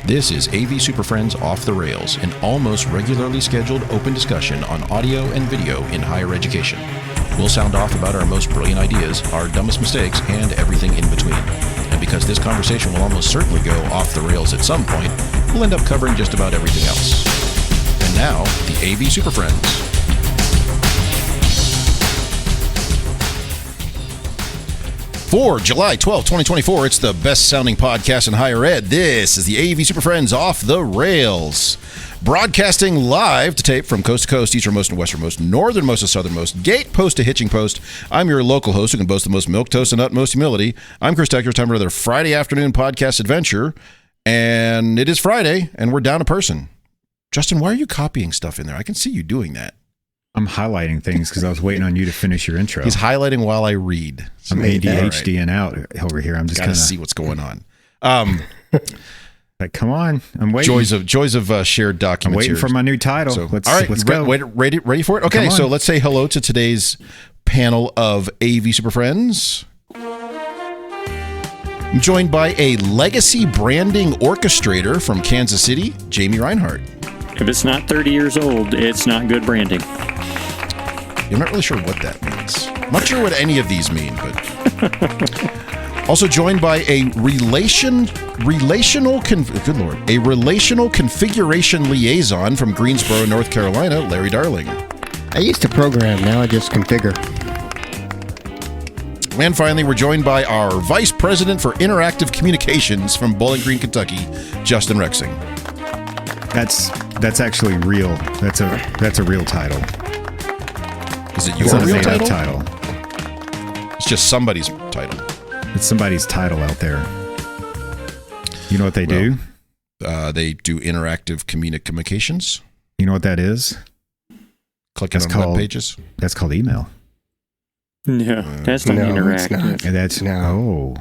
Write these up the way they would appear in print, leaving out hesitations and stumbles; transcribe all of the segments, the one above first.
This is AV SuperFriends Off the Rails, an almost regularly scheduled open discussion on audio and video in higher education. We'll sound off about our most brilliant ideas, our dumbest mistakes, and everything in between. And because this conversation will almost certainly go off the rails at some point, we'll end up covering just about everything else. And now, the AV SuperFriends. For July 12, 2024, it's the best-sounding podcast in higher ed. This is the AV SuperFriends Off the Rails. Broadcasting live to tape from coast to coast, easternmost and westernmost, northernmost to southernmost, gate post to hitching post. I'm your local host who can boast the most milquetoast and utmost humility. I'm Chris Decker. It's time for another Friday afternoon podcast adventure. And it is Friday, and we're down a person. Justin, why are you copying stuff in there? I can see you doing that. I'm highlighting things because I was waiting on you to finish your intro. He's highlighting while I read. I'm ADHDing out over here. I'm just gotta see what's going on. Like, come on, I'm waiting. Joys of shared documents. I'm waiting here. For my new title. So, let's go. Ready for it? Okay, so let's say hello to today's panel of AV SuperFriends. I'm joined by a legacy branding orchestrator from Kansas City, Jamie Reinhardt. If it's not 30 years old, it's not good branding. I'm not really sure what that means. I'm not sure what any of these mean, but... Also joined by a relational configuration liaison from Greensboro, North Carolina, Larry Darling. I used to program, now I just configure. And finally, we're joined by our Vice President for Interactive Communications from Bowling Green, Kentucky, Justin Rexing. That's actually real. That's a real title. Is it your real title? It's just somebody's title. It's somebody's title out there. You know what they do? They do interactive communications. You know what that is? Clicking on web pages. That's called email. No, that's not interactive. That's no.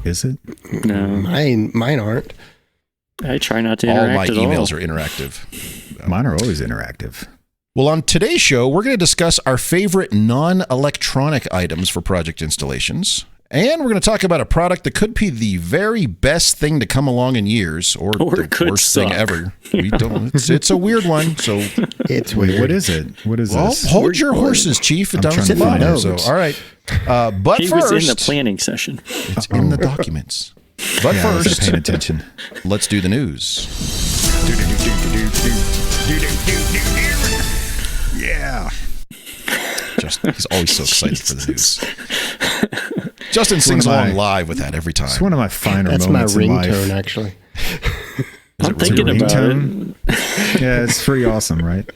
Is it? No. Mine aren't. I try not to interact all my emails are interactive. Mine are always interactive. Well, on today's show, we're going to discuss our favorite non-electronic items for project installations. And we're going to talk about a product that could be the very best thing to come along in years, or the worst thing ever. We don't. It's a weird one. So it's weird. What is it? What is this? Hold your horses, Chief. It doesn't matter. So, all right. But he first, was in the planning session. It's in the documents. But first, paying attention. Let's do the news. Yeah. Justin, he's always so excited for the news. Justin sings along live with that every time. It's one of my finer moments in life. That's my ringtone, actually. I'm thinking about it. Yeah, it's pretty awesome, right?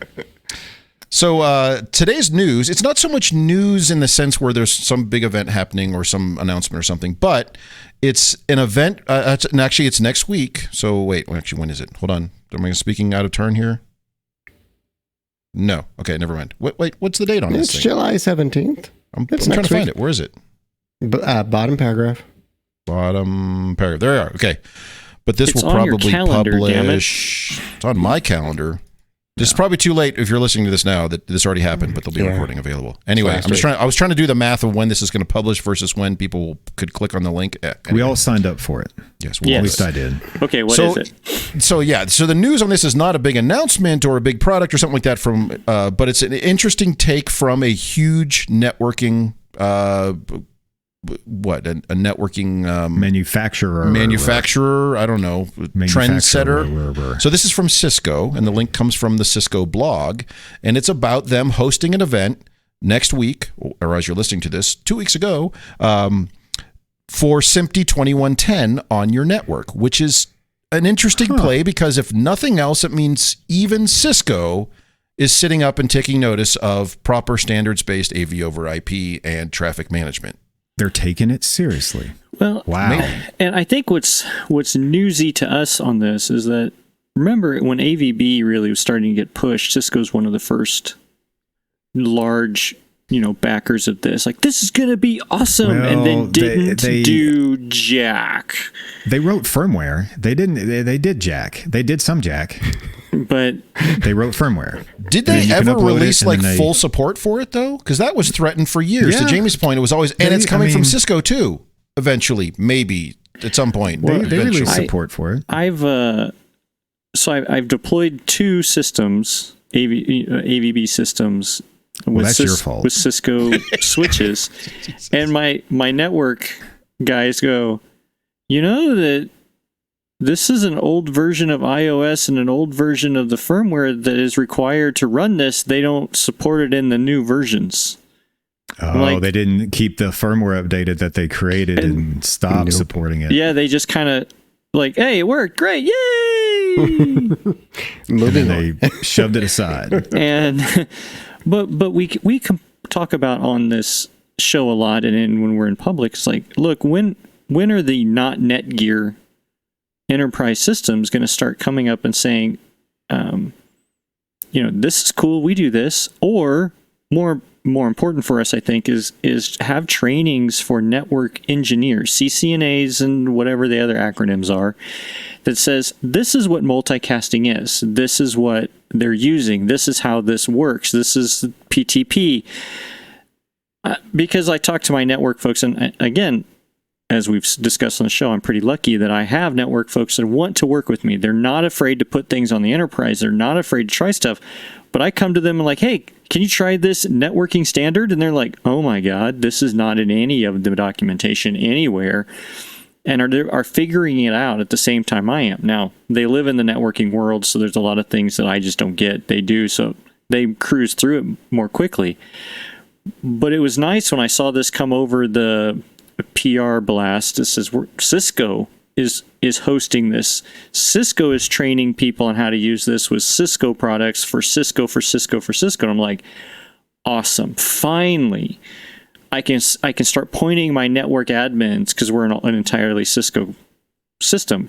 So today's news, it's not so much news in the sense where there's some big event happening or some announcement or something, but it's an event, and actually it's next week. So wait, actually, when is it? Hold on. Am I speaking out of turn here? No. Okay, never mind. Wait, what's the date on this thing? It's July 17th. I'm trying to find it. Where is it? Bottom paragraph. Bottom paragraph. There you are. Okay. But this will probably publish. It's on my calendar. This is probably too late if you're listening to this now that this already happened, but there'll be a recording available. Anyway, I was trying to do the math of when this is going to publish versus when people could click on the link. Anyway. We all signed up for it. Yes. At least I did. Okay, what is it? So the news on this is not a big announcement or a big product or something like that but it's an interesting take from a huge networking a networking manufacturer, I don't know, trendsetter. So this is from Cisco, and the link comes from the Cisco blog, and it's about them hosting an event next week, or as you're listening to this, 2 weeks ago, for SMPTE 2110 on your network, which is an interesting play because if nothing else, it means even Cisco is sitting up and taking notice of proper standards-based AV over IP and traffic management. They're taking it seriously. Well, wow. And I think what's newsy to us on this is that, remember when AVB really was starting to get pushed, Cisco's one of the first large, backers of this. Like, this is going to be awesome, and then didn't do jack. They wrote firmware. They didn't. They did jack. They did some jack. But they wrote firmware. Did they ever release full support for it though? Because that was threatened for years. To Jamie's point, it was always, and it's coming from Cisco too. Eventually, maybe at some point, they released support for it. I've I've deployed 2 systems, AVB systems, Well, that's your fault. with Cisco switches, and my network guys go, you know that this is an old version of iOS and an old version of the firmware that is required to run this. They don't support it in the new versions. Oh, they didn't keep the firmware updated that they created and stopped supporting it. Yeah, they just kind of like, hey, it worked, great, yay! And then they shoved it aside. And but we can talk about on this show a lot, and then when we're in public, it's like, look, when are the not Netgear enterprise systems going to start coming up and saying, this is cool, we do this, or more important for us, I think, is have trainings for network engineers, CCNAs and whatever the other acronyms are, that says, this is what multicasting is. This is what they're using. This is how this works. This is PTP. Because I talk to my network folks, and again, as we've discussed on the show, I'm pretty lucky that I have network folks that want to work with me. They're not afraid to put things on the enterprise. They're not afraid to try stuff. But I come to them and like, hey, can you try this networking standard? And they're like, oh my God, this is not in any of the documentation anywhere. And are figuring it out at the same time I am. Now, they live in the networking world, so there's a lot of things that I just don't get. They do, so they cruise through it more quickly. But it was nice when I saw this come over the PR blast. It says Cisco is hosting this. Cisco is training people on how to use this with Cisco products for Cisco. And I'm like, awesome. Finally, I can start pointing my network admins, because we're an entirely Cisco system,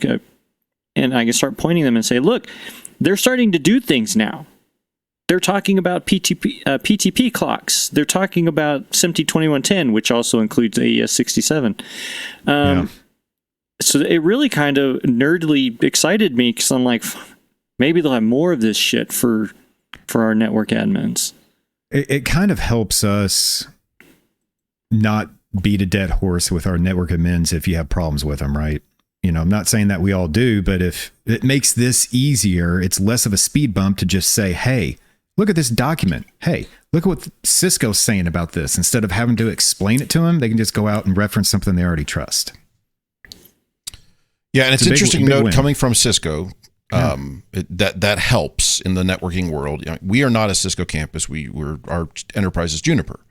and I can start pointing them and say, look, they're starting to do things now. They're talking about PTP clocks. They're talking about SMPTE 2110, which also includes AES 67. So it really kind of nerdily excited me, because I'm like, maybe they'll have more of this shit for our network admins. It kind of helps us not beat a dead horse with our network admins if you have problems with them, right? I'm not saying that we all do, but if it makes this easier, it's less of a speed bump to just say, hey, look at this document. Hey, look at what Cisco's saying about this. Instead of having to explain it to them, they can just go out and reference something they already trust. Yeah, and it's interesting big note win. coming from Cisco, that helps in the networking world. We are not a Cisco campus. Our enterprise is Juniper.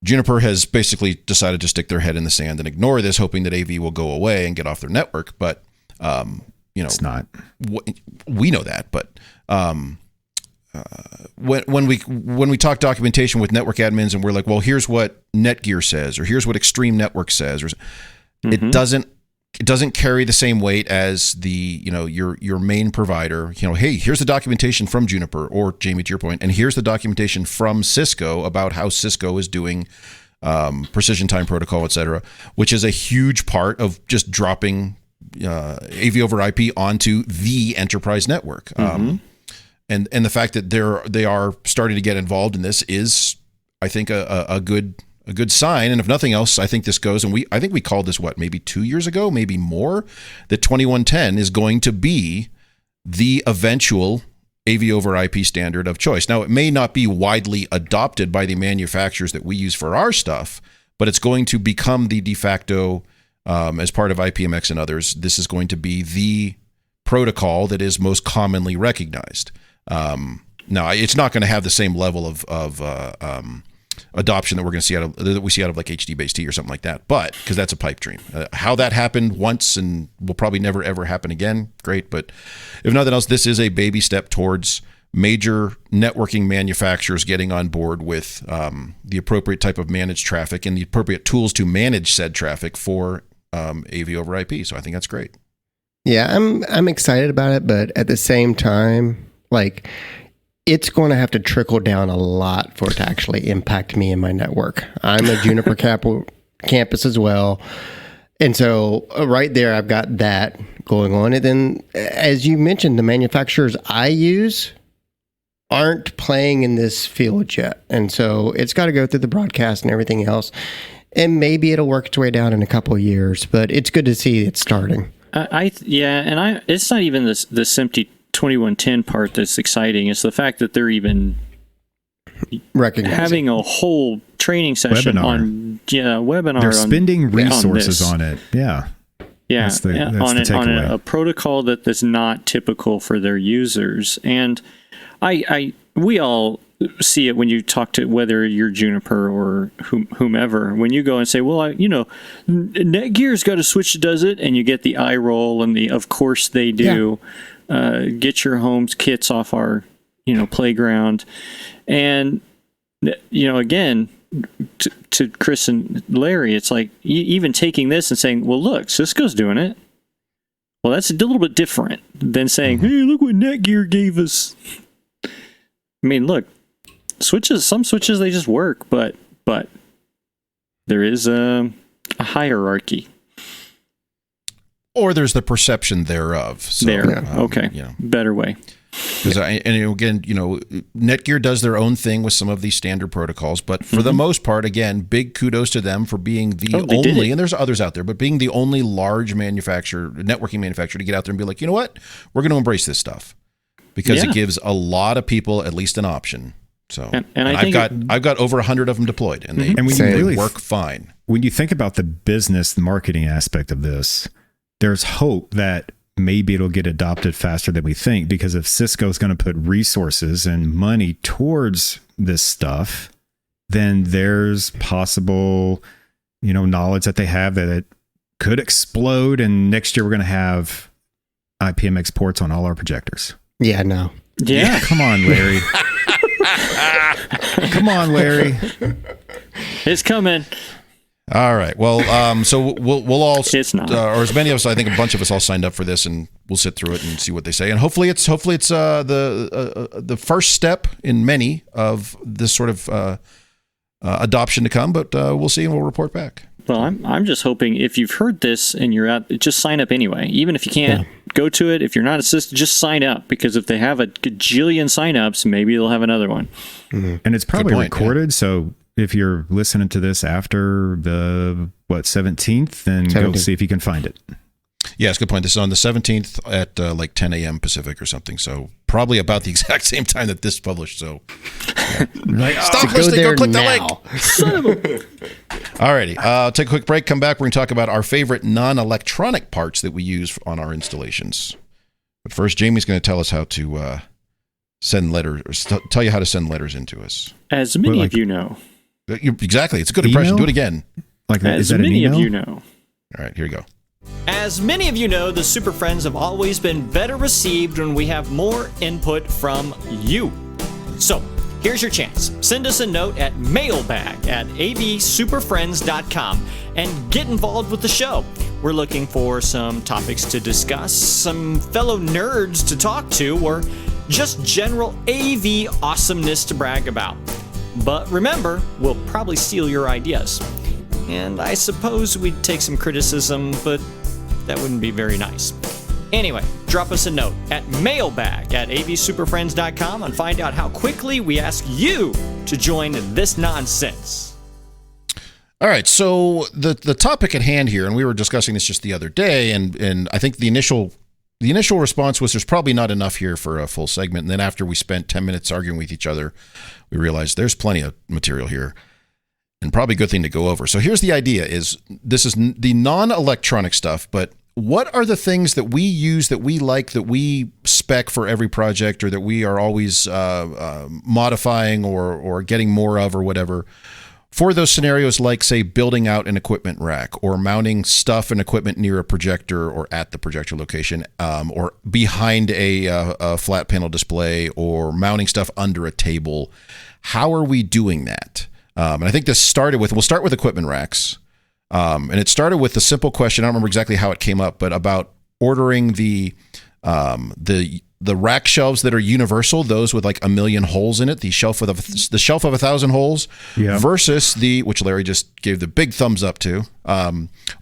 Juniper has basically decided to stick their head in the sand and ignore this, hoping that AV will go away and get off their network. But it's not. We know that, but when we talk documentation with network admins and we're like, well, here's what Netgear says, or here's what Extreme Network says, or it doesn't carry the same weight as the your main provider. Hey, here's the documentation from Juniper, or Jamie, to your point, and here's the documentation from Cisco about how Cisco is doing precision time protocol, etc., which is a huge part of just dropping AV over IP onto the enterprise network. And the fact that they are starting to get involved in this is, I think, a good sign. And if nothing else, I think this goes, and I think we called this, maybe 2 years ago, maybe more, that 2110 is going to be the eventual AV over IP standard of choice. Now, it may not be widely adopted by the manufacturers that we use for our stuff, but it's going to become the de facto, as part of IPMX and others. This is going to be the protocol that is most commonly recognized. Now, it's not going to have the same level of adoption that we're going to see that we see out of like HDBaseT or something like that, but because that's a pipe dream. How that happened once and will probably never ever happen again, great. But if nothing else, this is a baby step towards major networking manufacturers getting on board with the appropriate type of managed traffic and the appropriate tools to manage said traffic for AV over IP. So I think that's great. Yeah, I'm excited about it, but at the same time, like, it's going to have to trickle down a lot for it to actually impact me and my network. I'm a Juniper campus as well. And so right there, I've got that going on. And then, as you mentioned, the manufacturers I use aren't playing in this field yet. And so it's got to go through the broadcast and everything else. And maybe it'll work its way down in a couple of years, but it's good to see it starting. It's not even the SMPTE 2110 part that's exciting. It's the fact that they're even having a whole training session on webinar. They're spending resources on it. Yeah. Yeah, that's the on a protocol that's not typical for their users. And we all see it when you talk to, whether you're Juniper or whomever, when you go and say, well, Netgear's got a switch that does it, and you get the eye roll and the, of course they do, get your home's kits off our, playground. And, again, to Chris and Larry, it's like even taking this and saying, well, look, Cisco's doing it. Well, that's a little bit different than saying, hey, look what Netgear gave us. I mean, look, some switches, they just work, but there is a hierarchy. Or there's the perception thereof. So, okay. Better way. Because Netgear does their own thing with some of these standard protocols, but for the most part, again, big kudos to them for being the only, and there's others out there, but being the only large networking manufacturer to get out there and be like, you know what, we're going to embrace this stuff because it gives a lot of people at least an option. So, and I've got over 100 of them deployed, and they work fine. When you think about the business, the marketing aspect of this, there's hope that maybe it'll get adopted faster than we think, because if Cisco is going to put resources and money towards this stuff, then there's possible, knowledge that they have that it could explode, and next year we're going to have IPMX ports on all our projectors. Yeah, no. Yeah. Come on, Larry. Come on, Larry. It's coming. All right. Well, so we'll all, it's not. Or as many of us, I think a bunch of us all signed up for this, and we'll sit through it and see what they say. And hopefully it's the first step in many of this sort of adoption to come. But we'll see, and we'll report back. Well, I'm just hoping if you've heard this and you're out, just sign up anyway. Even if you can't go to it, if you're not assisted, just sign up, because if they have a gajillion signups, maybe they'll have another one. Mm-hmm. And it's probably recorded, so if you're listening to this after the 17th, then go see if you can find it. Yeah, it's a good point. This is on the 17th at like 10 a.m. Pacific or something. So probably about the exact same time that this published. So stop listening. Go click the link. All righty. Take a quick break. Come back. We're going to talk about our favorite non-electronic parts that we use on our installations. But first, Jamie's going to tell us how to send letters, or tell you how to send letters into us. As many of you know. Exactly. It's a good impression. Do it again. Like that. As many of you know. All right, here you go. As many of you know, the Super Friends have always been better received when we have more input from you. So, here's your chance. Send us a note at mailbag@avsuperfriends.com and get involved with the show. We're looking for some topics to discuss, some fellow nerds to talk to, or just general AV awesomeness to brag about. But remember, we'll probably steal your ideas. And I suppose we'd take some criticism, but that wouldn't be very nice. Anyway, drop us a note at mailbag@avsuperfriends.com and find out how quickly we ask you to join this nonsense. All right, so the topic at hand here, and we were discussing this just the other day, and I think the initial response was there's probably not enough here for a full segment. And then after we spent 10 minutes arguing with each other, we realized there's plenty of material here, and probably a good thing to go over. So here's the idea: is this is the non-electronic stuff, but what are the things that we use, that we like, that we spec for every project, or that we are always modifying or getting more of, or whatever, for those scenarios, like, say, building out an equipment rack, or mounting stuff and equipment near a projector or at the projector location, or behind a flat panel display, or mounting stuff under a table? How are we doing that? And I think this started with, we'll start with equipment racks. And it started with the simple question, I don't remember exactly how it came up, but about ordering the rack shelves that are universal, those with like 1 million holes in it, the shelf of 1,000 holes, versus which Larry just gave the big thumbs up to,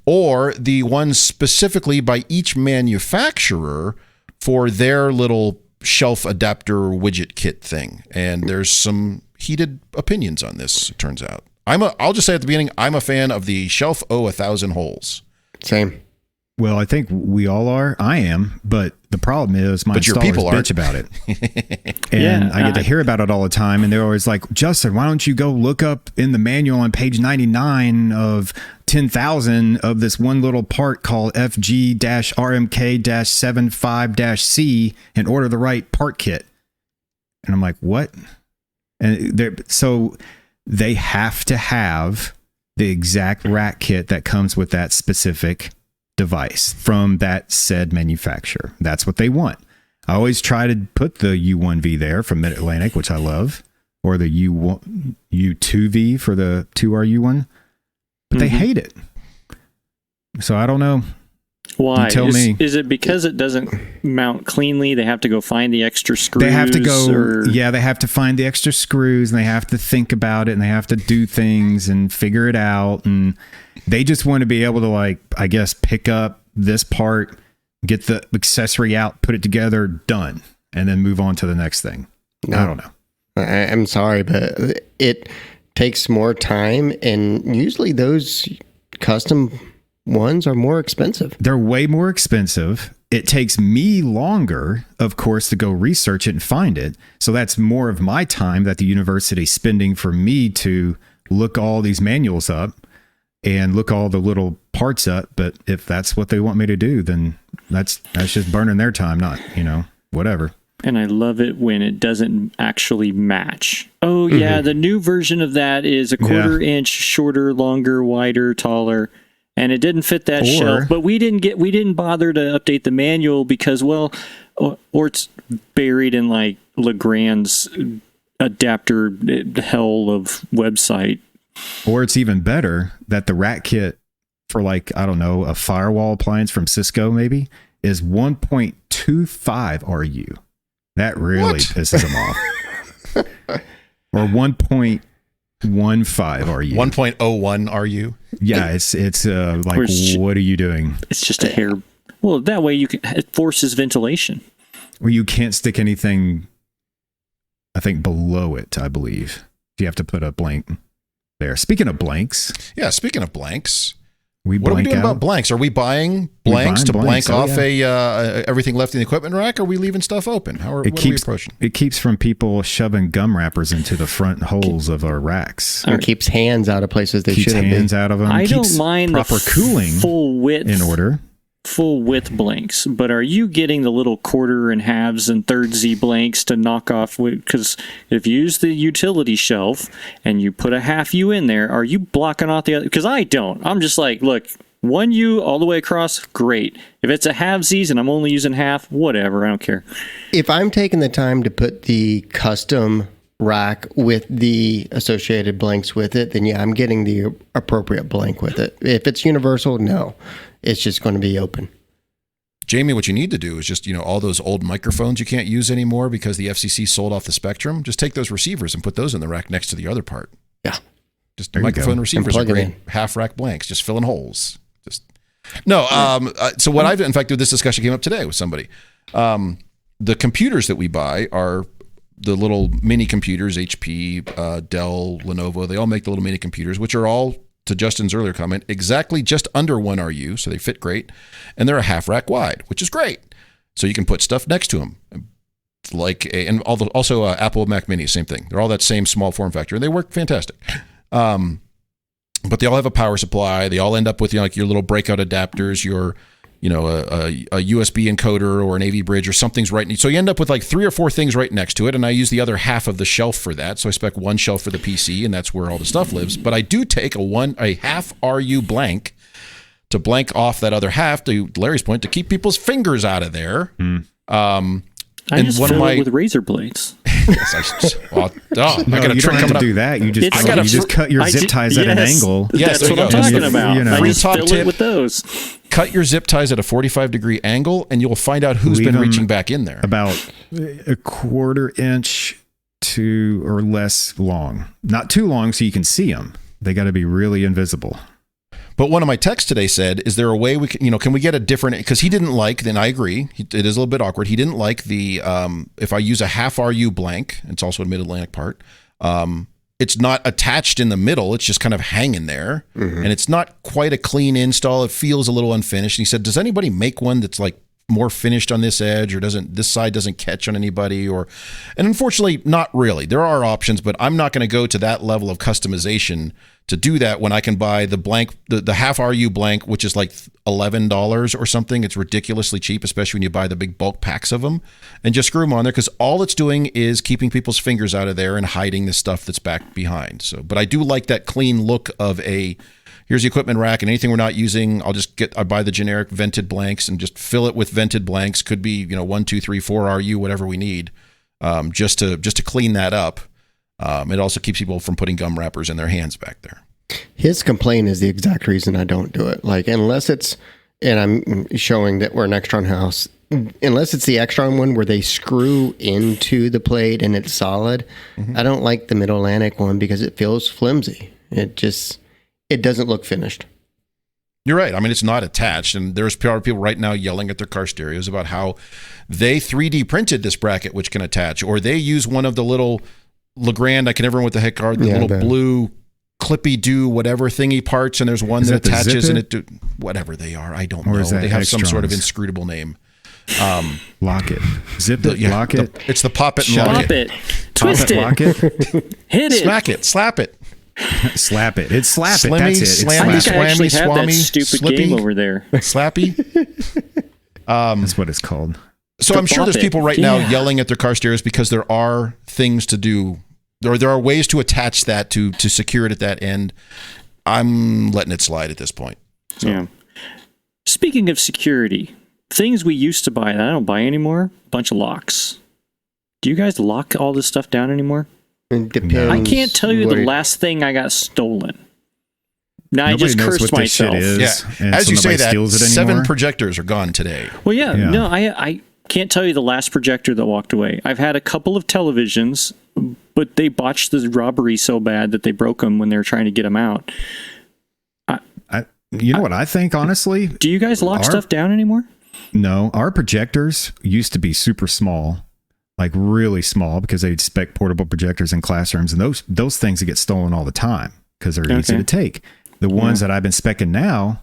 or the ones specifically by each manufacturer for their little shelf adapter widget kit thing. And there's some heated opinions on this, it turns out. I'll just say at the beginning, I'm a fan of the shelf 1,000 holes. Same. Well, I think we all are. I am, but the problem is my But your installers people aren't. bitch about it. And I get to hear about it all the time. And they're always like, Justin, why don't you go look up in the manual on page 99 of 10,000 of this one little part called FG-RMK-75-C and order the right part kit. And I'm like, what? And so they have to have the exact rack kit that comes with that specific device from that said manufacturer. That's what they want. I always try to put the U1V there from Mid-Atlantic, which I love, or the U2V for the 2RU one, but they hate it. So I don't know. Why? You tell me. Is it because it doesn't mount cleanly? They have to go find the extra screws? They have to go, or... they have to find the extra screws and they have to think about it and they have to do things and figure it out. And they just want to be able to, like, I guess, pick up this part, get the accessory out, put it together, done, and then move on to the next thing. No. I don't know. I'm sorry, but it takes more time, and usually those custom ones are more expensive. They're way more expensive. It takes me longer, of course, to go research it and find it. So that's more of my time that the university's spending for me to look all these manuals up and look all the little parts up. But if that's what they want me to do, then that's just burning their time, not, whatever. And I love it when it doesn't actually match. Oh, yeah, the new version of that is a quarter inch shorter, longer, wider, taller. And it didn't fit that shelf, but we didn't bother to update the manual because, or it's buried in like Legrand's adapter hell of website. Or it's even better that the rack kit for, like, I don't know, a firewall appliance from Cisco maybe is 1.25 RU. That really pisses them off. Or 1.15 RU. 1.01 RU. Yeah, it's like, what are you doing? It's just a hair. Well, that way it forces ventilation. Or you can't stick anything, I think, below it, I believe. You have to put a blank there. Speaking of blanks. Yeah, speaking of blanks. What are we doing about blanks? Are we buying blanks to blank off everything left in the equipment rack? Or are we leaving stuff open? What are we approaching? It keeps from people shoving gum wrappers into the front holes of our racks. It keeps hands out of places they shouldn't be. Keeps hands out of them. I don't mind proper cooling full width in order. Full width blanks, but are you getting the little quarter and halves and third Z blanks to knock off? Because if you use the utility shelf and you put a half U in there, are you blocking off the other? Because I don't. I'm just like, look, 1U all the way across, great. If it's a half Z's and I'm only using half, whatever, I don't care. If I'm taking the time to put the custom rack with the associated blanks with it, then I'm getting the appropriate blank with it. If it's universal, no. It's just going to be open. Jamie, what you need to do is just, all those old microphones you can't use anymore because the FCC sold off the spectrum. Just take those receivers and put those in the rack next to the other part. Yeah. Just microphone receivers are great. Half rack blanks, just filling holes. So what in fact, this discussion came up today with somebody. The computers that we buy are the little mini computers, HP, Dell, Lenovo. They all make the little mini computers, which are all, to Justin's earlier comment, exactly just under 1 RU, so they fit great, and they're a half rack wide, which is great. So you can put stuff next to them, also Apple Mac Mini, same thing. They're all that same small form factor, and they work fantastic. But they all have a power supply. They all end up with your little breakout adapters, your a USB encoder or an AV bridge or something's right. So you end up with like 3 or 4 things right next to it. And I use the other half of the shelf for that. So I spec one shelf for the PC and that's where all the stuff lives. But I do take a half RU blank to blank off that other half, to Larry's point, to keep people's fingers out of there. I just fill it with razor blades. Yes, I got a trick coming up. Do that. You just cut your zip ties at an angle. Yes, that's what I'm talking about. I just top fill tip it with those. Cut your zip ties at a 45-degree angle, and you'll find out who's been reaching back in there. About a quarter inch to or less long. Not too long so you can see them. They got to be really invisible. But one of my texts today said, is there a way we can, can we get a different, because he didn't like, then I agree, it is a little bit awkward. He didn't like the, if I use a half RU blank, it's also a Mid-Atlantic part, it's not attached in the middle. It's just kind of hanging there. And it's not quite a clean install. It feels a little unfinished. And he said, does anybody make one that's like more finished on this edge, or this side doesn't catch on anybody? And unfortunately, not really. There are options, but I'm not going to go to that level of customization to do that when I can buy the blank, the half RU blank, which is like $11 or something. It's ridiculously cheap, especially when you buy the big bulk packs of them, and just screw them on there, because all it's doing is keeping people's fingers out of there and hiding the stuff that's back behind. So, but I do like that clean look of here's the equipment rack, and anything we're not using, I buy the generic vented blanks and just fill it with vented blanks. Could be 1, 2, 3, 4 RU, whatever we need, just to clean that up. It also keeps people from putting gum wrappers in their hands back there. His complaint is the exact reason I don't do it. Like, unless it's, and I'm showing that we're an Extron house, unless it's the Extron one where they screw into the plate and it's solid, I don't like the Mid-Atlantic one because it feels flimsy. It doesn't look finished. You're right. I mean, it's not attached, and there's people right now yelling at their car stereos about how they 3D printed this bracket, which can attach, or they use one of the little Legrand, I can never remember what the heck are, the little blue clippy do whatever thingy parts, and there's one that attaches and whatever they are. I don't know. They have some sort of inscrutable name. Lock it. Zip it. Lock it. It's the pop it and lock it. Twist it. Lock it. Hit it. Smack it. Slap it. Slap it. It's slap Slimmy, it. That's it. Slammy, I think I actually have that swammy, stupid slippy, game over there. Slappy. That's what it's called. So I'm sure there's people right now yelling at their car stereos because there are things to do. There are ways to attach that to secure it at that end. I'm letting it slide at this point. So. Yeah. Speaking of security, things we used to buy that I don't buy anymore, a bunch of locks. Do you guys lock all this stuff down anymore? It depends. I can't tell you the last thing I got stolen. Now I just cursed myself. As you say that, 7 projectors are gone today. Well, no, I can't tell you the last projector that walked away. I've had a couple of televisions, but they botched the robbery so bad that they broke them when they were trying to get them out. You know what I think, honestly? Do you guys lock stuff down anymore? No, our projectors used to be super small, like really small, because they'd spec portable projectors in classrooms, and those things that get stolen all the time because they're easy to take. The ones that I've been specking now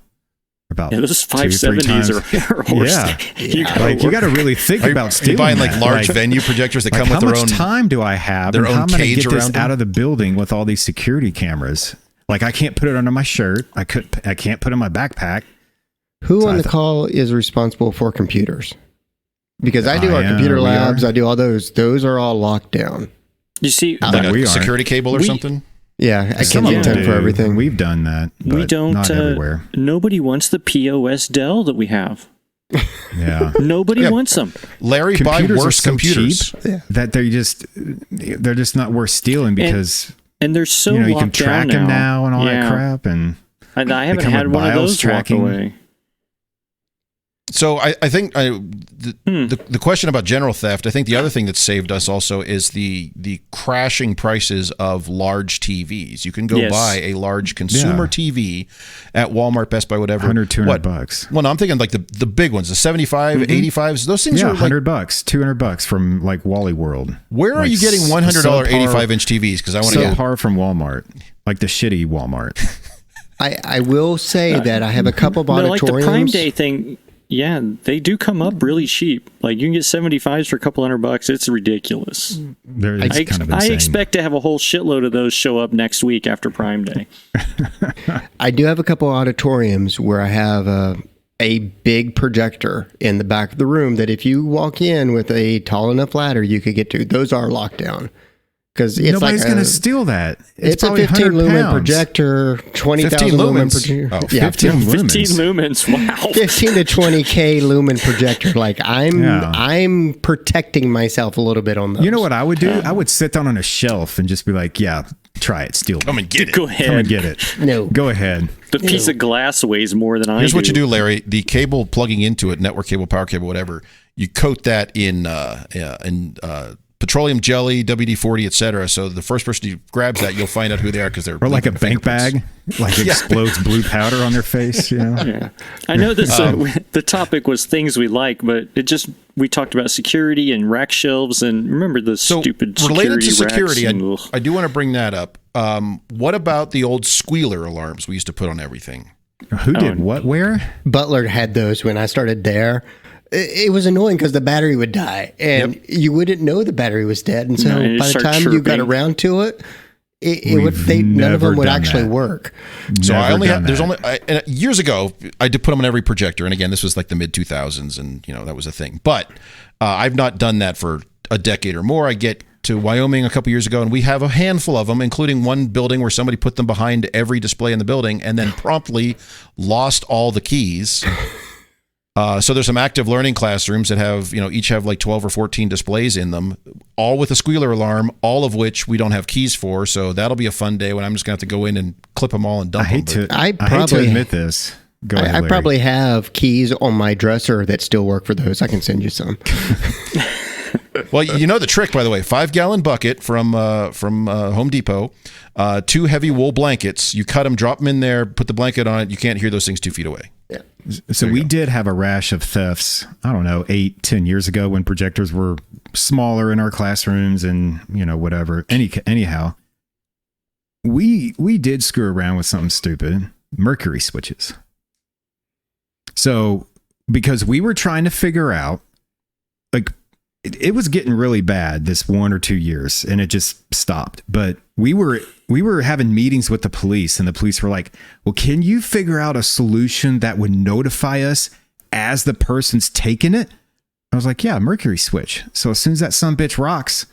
are about those 570s are horse. You got to really think about stealing. You're buying like large venue projectors that come with their own. How much time do I have? Their own how am I going to cage get this around out of the building with all these security cameras? Like, I can't put it under my shirt. I can't put it in my backpack. Who on the call is responsible for computers? Because I do our computer labs. I do all those. Those are all locked down. You see, like a security cable or something? Yeah, I can get them for everything. We've done that. But we don't. Not everywhere. Nobody wants the POS Dell that we have. Yeah. Nobody wants them. Larry, buy worse computers. Cheap that they're just not worth stealing because and they're so you locked can track down them now and all that crap, and I haven't had one of those tracking. Walk away. So I think the question about general theft, I think the other thing that saved us also is the crashing prices of large TVs. You can go buy a large consumer TV at Walmart, Best Buy, whatever. $100-$200. Well, no, I'm thinking like the big ones, the 75, 85s. Those things are $100, $200 from like Wally World. Where are you getting $100 85-inch TVs? Because I want to get par from Walmart, like the shitty Walmart. I will say that I have a couple of auditoriums. Like the Prime Day thing. Yeah, they do come up really cheap. Like you can get 75s for a couple $100. It's ridiculous. I expect to have a whole shitload of those show up next week after Prime Day. I do have a couple auditoriums where I have a big projector in the back of the room that if you walk in with a tall enough ladder, you could get to. Those are locked down. Nobody's going to steal that. It's a 15 lumen projector, 20,000 lumen projector. Oh, 15 lumens. Wow. 15 to 20K lumen projector. Like I'm protecting myself a little bit on those. You know what I would do? I would sit down on a shelf and just be like, yeah, try it, steal it. Come and get it. Go ahead. Come and get it. No. Go ahead. The piece of glass weighs more than I do. Here's what you do, Larry. The cable plugging into it, network cable, power cable, whatever, you coat that in petroleum jelly, WD-40, etc. So the first person who grabs that, you'll find out who they are because they're or like a bank bag, like explodes blue powder on their face. You know? Yeah, I know this. The topic was things we like, but we talked about security and rack shelves, and remember the stupid related to security. I do want to bring that up. what about the old squealer alarms we used to put on everything? Who did what? Where? Butler had those when I started there. It was annoying because the battery would die, and you wouldn't know the battery was dead. And so by the time you got around to it, none of them would actually work. So I only have years ago I did put them on every projector, and again this was like the mid 2000s, and that was a thing. But I've not done that for a decade or more. I get to Wyoming a couple years ago, and we have a handful of them, including one building where somebody put them behind every display in the building and then promptly lost all the keys. So there's some active learning classrooms that have, each have like 12 or 14 displays in them, all with a squealer alarm, all of which we don't have keys for. So that'll be a fun day when I'm just going to have to go in and clip them all and dump them. I hate to admit this. Go ahead, I probably have keys on my dresser that still work for those. I can send you some. Well, the trick, by the way, 5-gallon bucket from Home Depot, 2 heavy wool blankets. You cut them, drop them in there, put the blanket on it. You can't hear those things 2 feet away. Yeah. So we did have a rash of thefts, I don't know, 8-10 years ago when projectors were smaller in our classrooms and, whatever. Anyhow, we did screw around with something stupid, mercury switches. So because we were trying to figure out, like, it was getting really bad this 1 or 2 years, and it just stopped. But we were having meetings with the police, and the police were like, well, can you figure out a solution that would notify us as the person's taking it? I was like, yeah, mercury switch. So as soon as that sumbitch rocks,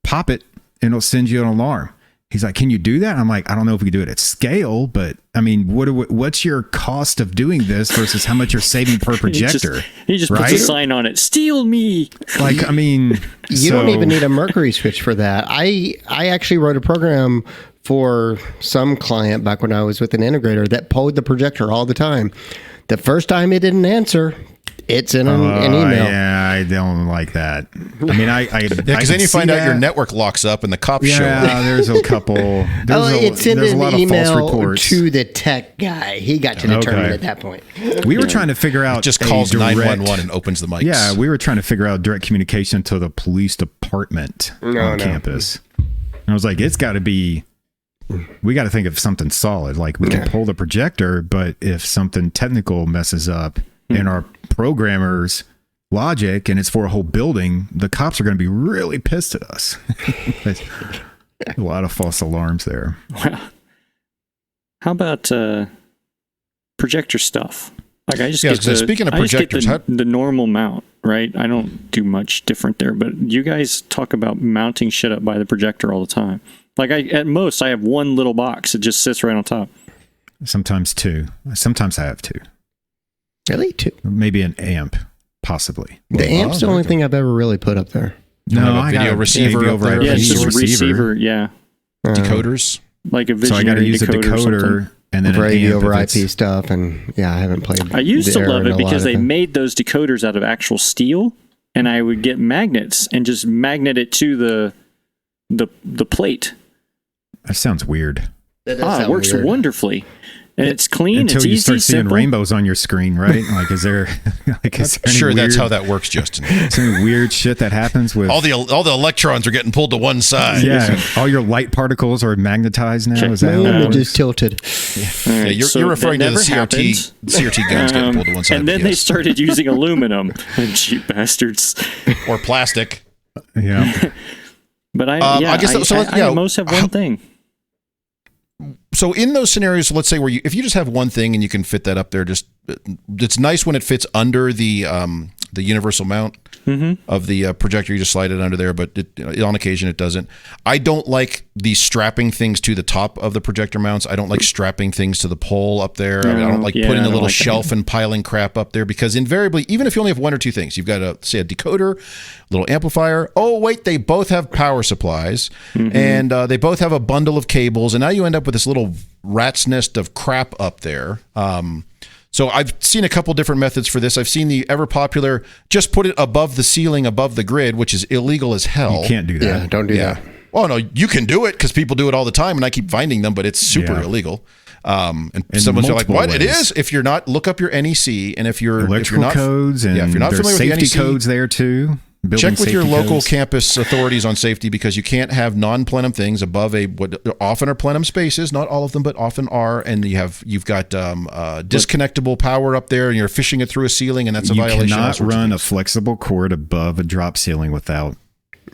pop it, and it'll send you an alarm. He's like, can you do that? I'm like, I don't know if we can do it at scale, but I mean, what's your cost of doing this versus how much you're saving per projector? He just puts a sign on it, steal me. Like, I mean, you don't even need a mercury switch for that. I actually wrote a program for some client back when I was with an integrator that polled the projector all the time. The first time it didn't answer, it's in an email. Yeah, I don't like that. I mean, because then you find out your network locks up and the cops show up. Yeah, there's a couple. It's in an email to the tech guy. He got to determine at that point. We were trying to figure out. It just calls 911 and opens the mics. Yeah, we were trying to figure out direct communication to the police department on campus. And I was like, it's got to be. We got to think of something solid. Like we can pull the projector, but if something technical messes up in our programmer's logic and it's for a whole building, the cops are going to be really pissed at us. A lot of false alarms there. Wow. How about projector stuff? Like I just get speaking of projectors, the normal mount, right? I don't do much different there, but you guys talk about mounting shit up by the projector all the time. Like at most I have one little box that just sits right on top. Sometimes 2. Sometimes I have 2. Really? 2? Maybe an amp, possibly. The amp's the only thing I've ever really put up there. No, I got a video receiver over there. Yeah, it's just a receiver. Yeah. Decoders. Like a visionary so I got to use a decoder and then radio an amp over IP stuff, and I haven't played. I used to love it because they made those decoders out of actual steel, and I would get magnets and just magnet it to the plate. That sounds weird. It works wonderfully. And it's clean, until it's you easy, start seeing simple. Rainbows on your screen, right? Like, is there sure that's how that works, Justin? Some weird shit that happens with all the electrons are getting pulled to one side. Yeah, all your light particles are magnetized now. Is that how it is tilted? Yeah, you're referring to the CRT guns getting pulled to one side. And then they started using aluminum, cheap bastards, or plastic. Yeah, but I guess I most have one thing. So in those scenarios, let's say if you just have one thing and you can fit that up there, it's nice when it fits under the universal mount of the projector. You just slide it under there, but on occasion it doesn't. I don't like the strapping things to the top of the projector mounts. I don't like strapping things to the pole up there. I don't like putting a little shelf and piling crap up there, because invariably, even if you only have one or two things, you've got say a decoder, little amplifier. Oh wait, they both have power supplies, and they both have a bundle of cables, and now you end up with this little rat's nest of crap up there. So I've seen a couple different methods for this. I've seen the ever popular, just put it above the ceiling, above the grid, which is illegal as hell. You can't do that. Yeah, don't do that. Oh no, you can do it because people do it all the time, and I keep finding them, but it's super illegal. And someone's like, "What? Ways. It is?" If you're not, look up your NEC, and if you're electrical not, codes, and if you're not familiar with the NEC codes there too. building Check with your safety local codes. campus authorities on safety, because you can't have non-plenum things above what often are plenum spaces. Not all of them, but often are. And you've got disconnectable power up there, and you're fishing it through a ceiling, and that's a You violation. cannot run a flexible cord above a drop ceiling without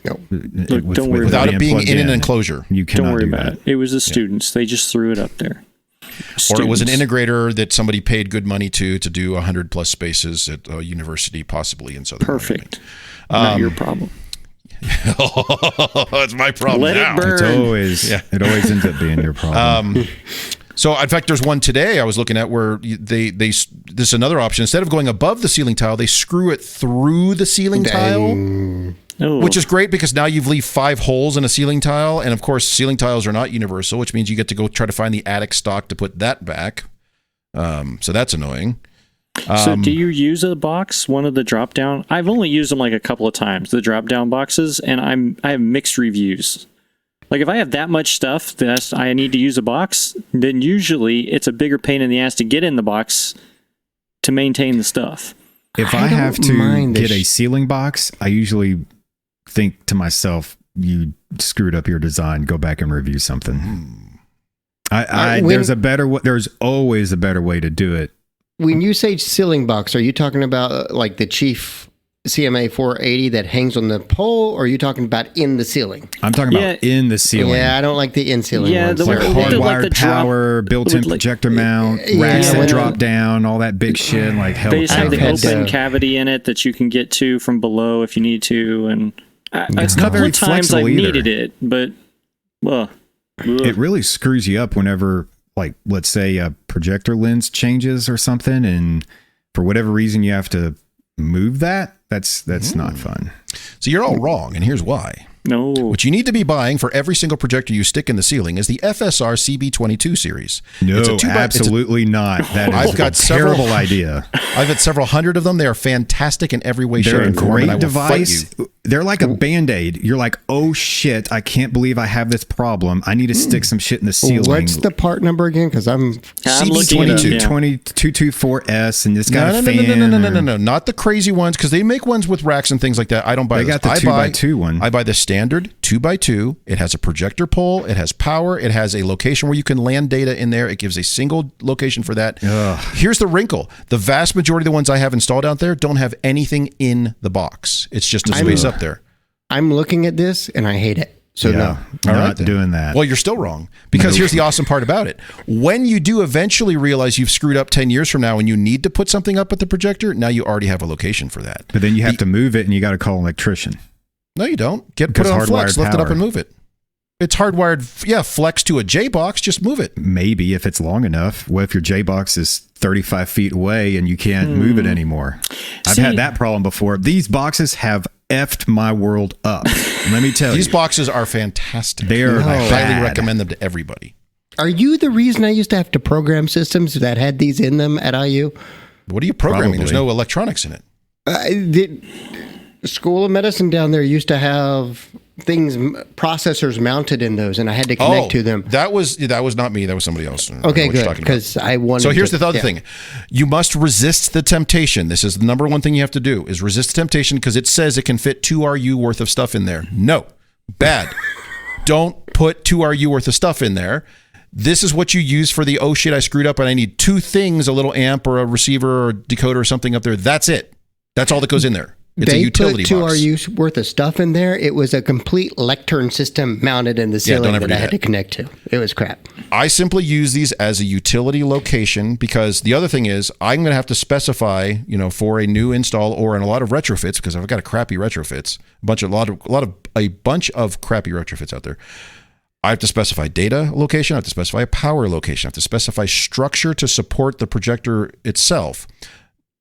No. Don't worry without it being plugged in an enclosure. You cannot Don't worry do about that. it. It was the students. They just threw it up there. Or it was an Students. integrator that somebody paid good money to do 100 plus spaces at a university, possibly in Southern Perfect. Not your problem. It's my problem Let now. it burn. It always ends up being your problem. So, in fact, there's one today I was looking at where this is another option. Instead of going above the ceiling tile, they screw it through the ceiling tile, Oh, which is great because now you've leave 5 holes in a ceiling tile. And, of course, ceiling tiles are not universal, which means you get to go try to find the attic stock to put that back. So that's annoying. so do you use a box, one of the drop down? I've only used them like a couple of times, the drop down boxes, and I have mixed reviews. Like if I have that much stuff that I need to use a box, then usually it's a bigger pain in the ass to get in the box to maintain the stuff. If I I have don't to mind get the a ceiling box, I usually think to myself, you screwed up your design, go back and review something. There's always a better way to do it. When you say ceiling box, are you talking about like the Chief CMA 480 that hangs on the pole, or are you talking about in the ceiling? I'm talking about in the ceiling. Yeah, I don't like the in ceiling Yeah, ones. the Like way- They're- they did, like, hardwired the drop- power, built-in with, like- projector mount, Yeah, racks that when- drop down, all that big shit. Like hell, They just have the I've had, open cavity in it that you can get to from below if you need to, and a It's not couple very of times I flexible either. needed it, but well, it really screws you up whenever, like, let's say a projector lens changes or something, and for whatever reason you have to move that. That's not fun. So you're all wrong, and here's why. no. What you need to be buying for every single projector you stick in the ceiling is the FSR CB22 series. No, It's a 2x absolutely not. That is I've got a several- terrible idea. I've had several hundred of them. They are fantastic in every way, shape, They're a and form, and I great will fight device. you. They're like a Band-Aid. You're like, oh shit, I can't believe I have this problem. I need to stick some shit in the ceiling. What's the part number again? Because I'm looking it up, CB22. yeah. 224S, and this got a fan. No, not the crazy ones, because they make ones with racks and things like that. I don't buy They those. got the I 2x2 one. I buy the standard 2x2. It has a projector pole. It has power. It has a location where you can land data in there. It gives a single location for that. Ugh. Here's the wrinkle. The vast majority of the ones I have installed out there don't have anything in the box. It's just a space up there. I'm looking at this and I hate it. So no. All not right, then. doing that. Well, you're still wrong, because here's the awesome part about it. When you do eventually realize you've screwed up 10 years from now and you need to put something up with the projector, now you already have a location for that. But then you have to move it, and you got to call an electrician. No, you don't. Put Because it on flex, hardwired lift it up power. and move it. It's hardwired. Yeah, flex to a J box. Just move it. Maybe if it's long enough. What if your J box is 35 feet away and you can't move it anymore? I've See- had that problem before. These boxes have effed my world up. Let me tell These you. boxes are fantastic. They are I highly bad. recommend them to everybody. Are you the reason I used to have to program systems that had these in them at IU? What are you programming? Probably. There's no electronics in it. The School of Medicine down there used to have processors mounted in those, and I had to connect to them. That was not me. That was somebody else. I don't know Okay, what you're good, talking about. because I wanted. So here's to, the other yeah. thing. You must resist the temptation. This is the number one thing you have to do, is resist the temptation, because it says it can fit 2 RU worth of stuff in there. No. Bad. Don't put 2 RU worth of stuff in there. This is what you use for the, oh shit, I screwed up and I need 2 things, a little amp or a receiver or a decoder or something up there. That's it. That's all that goes in there. It's a They utility put 2 box. RU's worth of stuff in there. It was a complete lectern system mounted in the ceiling don't ever that I do had that. to connect to. It was crap. I simply use these as a utility location, because the other thing is I'm going to have to specify, for a new install or in a lot of retrofits, because I've got a crappy retrofits, a bunch of crappy retrofits out there. I have to specify data location. I have to specify a power location. I have to specify structure to support the projector itself.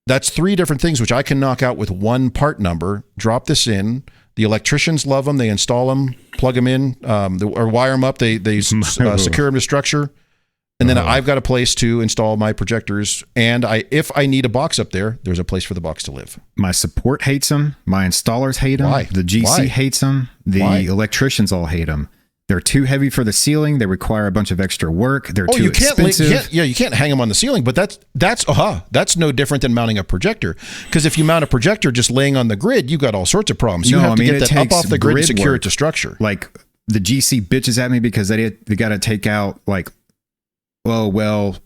That's 3 different things which I can knock out with one part number. Drop this in. The electricians love them. They install them, plug them in, or wire them up. They secure them to structure. And then I've got a place to install my projectors. And if I need a box up there, there's a place for the box to live. My support hates them. My installers hate them. Why? The GC Why? hates them. The Why? electricians all hate them. They're too heavy for the ceiling. They require a bunch of extra work. They're too you can't expensive. you can't hang them on the ceiling, but that's no different than mounting a projector. Because if you mount a projector just laying on the grid, you got all sorts of problems. You have to get that up off the grid and secure it to structure. Like the GC bitches at me because they got to take out like, oh, well,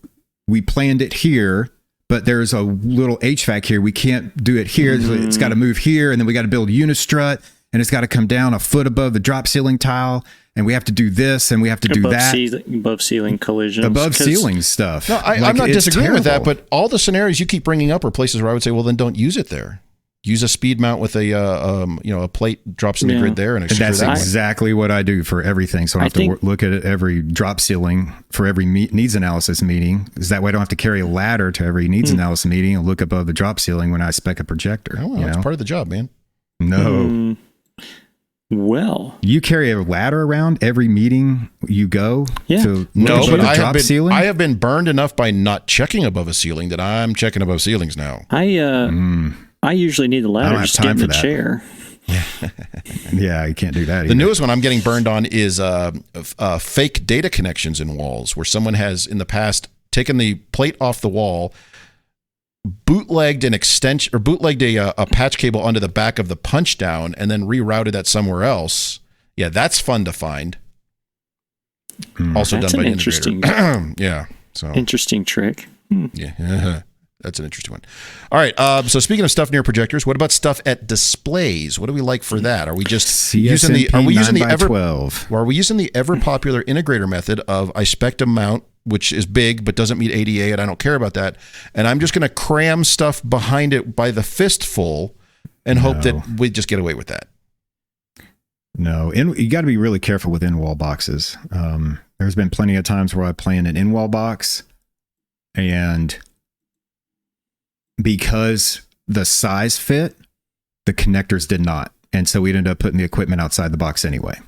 we planned it here, but there's a little HVAC here. We can't do it here. It's got to move here. And then we got to build unistrut and it's got to come down a foot above the drop ceiling tile. And we have to do this, and we have to do that. Above ceiling collisions. Above ceiling stuff. No, I'm not disagreeing with that, but all the scenarios you keep bringing up are places where I would say, well, then don't use it there. Use a speed mount with a plate drops in the grid there, and that's exactly what I do for everything. So I have to look at it every drop ceiling for every needs analysis meeting. Is that way I don't have to carry a ladder to every needs analysis meeting and look above the drop ceiling when I spec a projector. Oh, well, that's part of the job, man. No. Well, you carry a ladder around every meeting you go. Yeah. To look above the drop ceiling? I have been burned enough by not checking above a ceiling that I'm checking above ceilings now. I usually need the ladder just to get in the chair. Yeah, you can't do that either. The newest one I'm getting burned on is fake data connections in walls, where someone has in the past taken the plate off the wall, bootlegged an extension or bootlegged a patch cable onto the back of the punch down and then rerouted that somewhere else. Yeah, that's fun to find. Also that's done by an an interesting integrator. Yeah. So interesting trick. Yeah. That's an interesting one. All right. So speaking of stuff near projectors, what about stuff at displays? What do we like for that? Are we just using the ever popular integrator method of I spec a mount, which is big but doesn't meet ADA, and I don't care about that, and I'm just going to cram stuff behind it by the fistful and hope that we just get away with that? No, you got to be really careful with in-wall boxes. There's been plenty of times where I plan an in-wall box, and because the size fit, the connectors did not. And so we ended up putting the equipment outside the box anyway.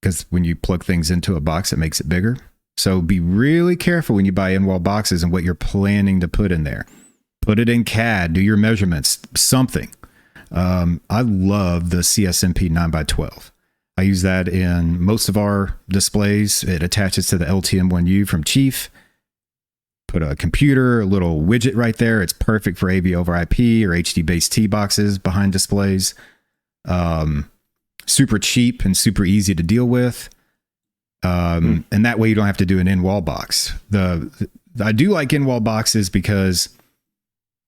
Because when you plug things into a box, it makes it bigger. So be really careful when you buy in-wall boxes and what you're planning to put in there. Put it in CAD, do your measurements, something. I love the CSMP 9x12. I use that in most of our displays. It attaches to the LTM1U from Chief. Put a computer, a little widget right there. It's perfect for AV over IP or HD base T boxes behind displays. Super cheap and super easy to deal with. And that way you don't have to do an in-wall box. I do like in-wall boxes because,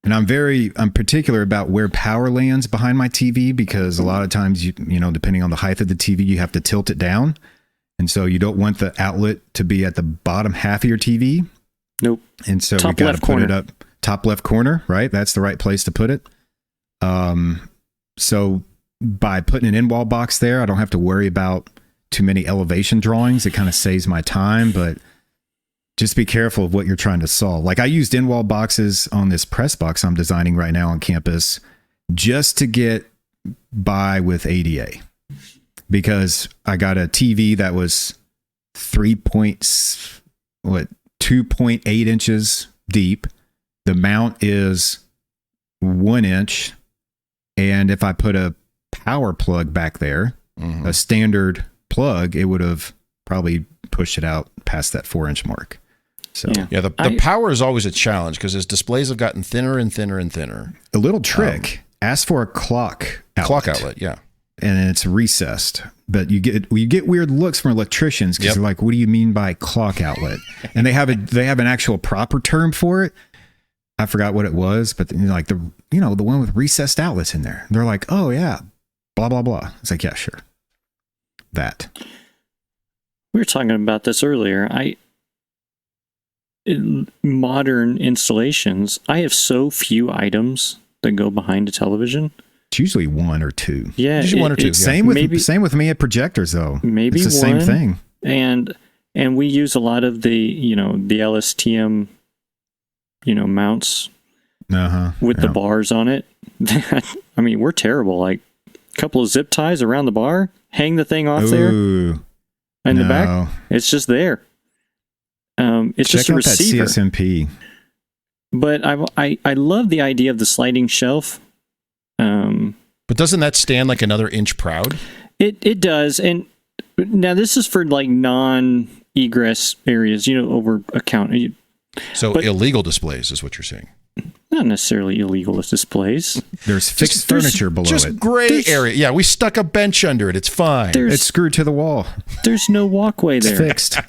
and I'm particular about where power lands behind my TV, because a lot of times, you know, depending on the height of the TV, you have to tilt it down. And so you don't want the outlet to be at the bottom half of your TV. Nope. And so we got to put it up top left corner, right? That's the right place to put it. So by putting an in-wall box there, I don't have to worry about too many elevation drawings. It kind of saves my time, but just be careful of what you're trying to solve. Like I used in-wall boxes on this press box I'm designing right now on campus just to get by with ADA, because I got a TV that was 2.8 inches deep. The mount is 1 inch. And if I put a power plug back there, a standard plug, it would have probably pushed it out past that 4-inch mark. So the power is always a challenge because as displays have gotten thinner and thinner and thinner. A little trick, ask for a clock outlet. Yeah. And it's recessed, but you get weird looks from electricians because they're like, "What do you mean by clock outlet?" And they have an actual proper term for it. I forgot what it was, but like the one with recessed outlets in there. They're like, "Oh yeah, blah blah blah." It's like, yeah, sure. That we were talking about this earlier. In modern installations, I have so few items that go behind a television. It's usually one or two. Yeah, usually one or two. Same with me at projectors though. Maybe it's the same thing. And we use a lot of the the LSTM mounts with the bars on it. I mean, we're terrible. Like a couple of zip ties around the bar, hang the thing off there, and the back, it's just there. It's Check just a out receiver. That CSMP. But I love the idea of the sliding shelf. But doesn't that stand like another inch proud? It does, and But now this is for like non-egress areas, over account. So illegal displays is what you're saying. Not necessarily illegal displays. There's fixed furniture below just it. gray area. Yeah, we stuck a bench under it. It's fine. It's screwed to the wall. There's no walkway there. It's fixed.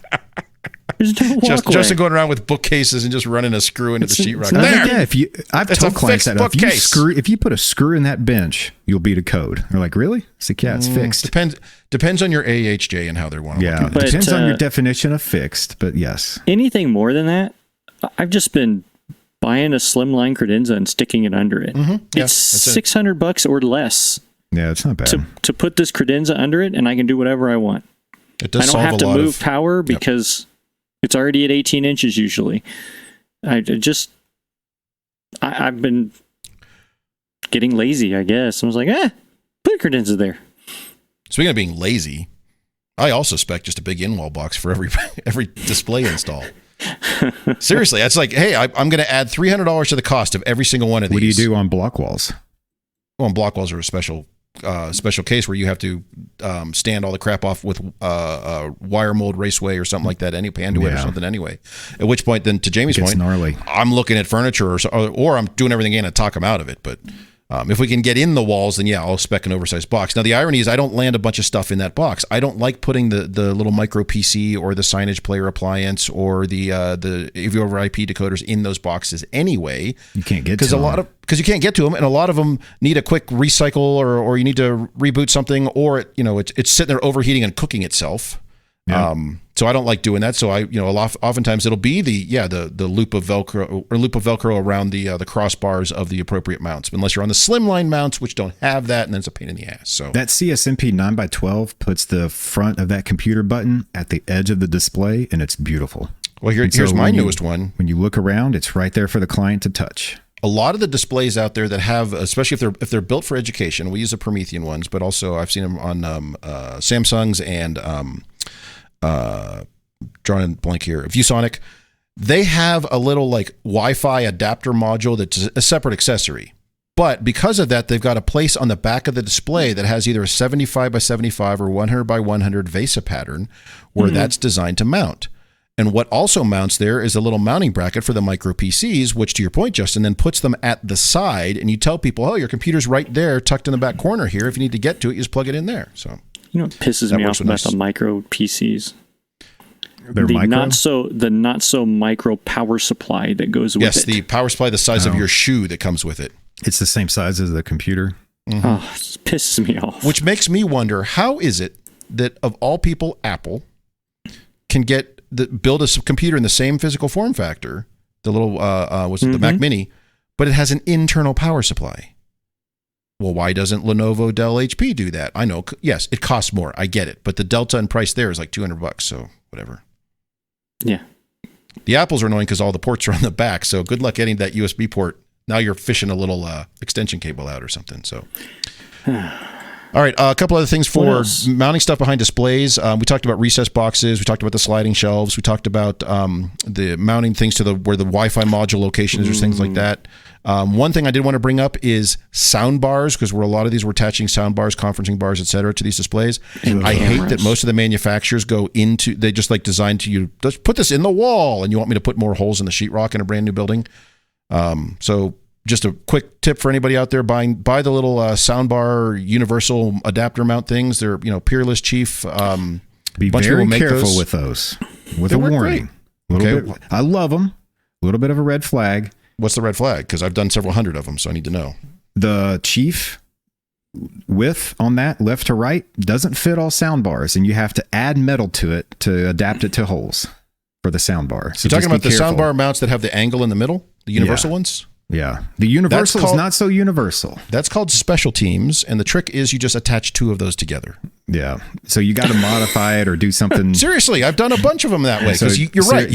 There's no walkway. Justin going around with bookcases and just running a screw into the sheetrock. Yeah, I've It's told a clients fixed that bookcase. if you put a screw in that bench, you'll beat a code. They're like, really? It's like, yeah, it's fixed. Depends on your AHJ and how they want to Yeah, look at it. But, depends on your definition of fixed, but yes. Anything more than that, I've just been buying a slimline credenza and sticking it under it. Yeah, It's that's it. $600 or less Yeah, it's not bad. to put this credenza under it, and I can do whatever I want. It does I don't solve have a to lot move of power because it's already at 18 inches usually. I've been getting lazy, I guess. I was like, put a credenza there. Speaking of being lazy, I also spec just a big in-wall box for every display install. Seriously, that's like, hey, I'm going to add $300 to the cost of every single one of these. What do you do on block walls? Well, block walls are a special case where you have to stand all the crap off with wire mold raceway or something like that, any Panduit or something anyway. At which point, then to Jamie's point, gnarly. I'm looking at furniture or I'm doing everything in to talk them out of it. But if we can get in the walls, then yeah, I'll spec an oversized box. Now, the irony is I don't land a bunch of stuff in that box. I don't like putting the little micro PC or the signage player appliance or the AVoIP decoders in those boxes anyway. You can't get to them. Because you can't get to them, and a lot of them need a quick recycle, or you need to reboot something, or it's sitting there overheating and cooking itself. Yeah. So I don't like doing that. So oftentimes it'll be the loop of Velcro around the crossbars of the appropriate mounts, unless you're on the slimline mounts, which don't have that, and then it's a pain in the ass. So that CSMP 9x12 puts the front of that computer button at the edge of the display, and it's beautiful. Well, here's my newest one. When you look around, it's right there for the client to touch. A lot of the displays out there that have, especially if they're built for education, we use the Promethean ones, but also I've seen them on Samsung's and drawing a blank here, ViewSonic. They have a little like Wi-Fi adapter module that's a separate accessory. But because of that, they've got a place on the back of the display that has either a 75 by 75 or 100 by 100 VESA pattern where that's designed to mount. And what also mounts there is a little mounting bracket for the micro PCs, which, to your point, Justin, then puts them at the side. And you tell people, oh, your computer's right there, tucked in the back corner here. If you need to get to it, you just plug it in there. So You know what pisses me off about the micro PCs? They're micro? The not so micro power supply that goes with it. Yes, the power supply the size of your shoe that comes with it. It's the same size as the computer. Mm-hmm. Oh, it just pisses me off. Which makes me wonder, how is it that of all people, Apple can build a computer in the same physical form factor, the little the Mac Mini, but it has an internal power supply? Well, why doesn't Lenovo, Dell, HP do that? I know, yes, it costs more. I get it, but the delta in price there is like $200, so whatever. Yeah. The Apples are annoying because all the ports are on the back, so good luck getting that USB port. Now you're fishing a little extension cable out or something. So, all right, a couple other things for mounting stuff behind displays. We talked about recess boxes. We talked about the sliding shelves. We talked about the mounting things to where the Wi-Fi module location is, or things like that. One thing I did want to bring up is sound bars, because a lot of these were attaching sound bars, conferencing bars, et cetera, to these displays. I hate that most of the manufacturers they just like design to you, let's put this in the wall, and you want me to put more holes in the sheetrock in a brand new building. So just a quick tip for anybody out there buy the little soundbar universal adapter mount things. They're, Peerless, Chief. Be very careful with those. With a warning. I love them. A little bit of a red flag. What's the red flag? Because I've done several hundred of them, so I need to know. The Chief width on that left to right doesn't fit all sound bars, and you have to add metal to it to adapt it to holes for the sound bar. So you're talking about the sound bar mounts that have the angle in the middle, the universal ones? Yeah. The universal is not so universal. That's called special teams, and the trick is you just attach two of those together. Yeah. So you got to modify it or do something. Seriously, I've done a bunch of them that way. Because you're right.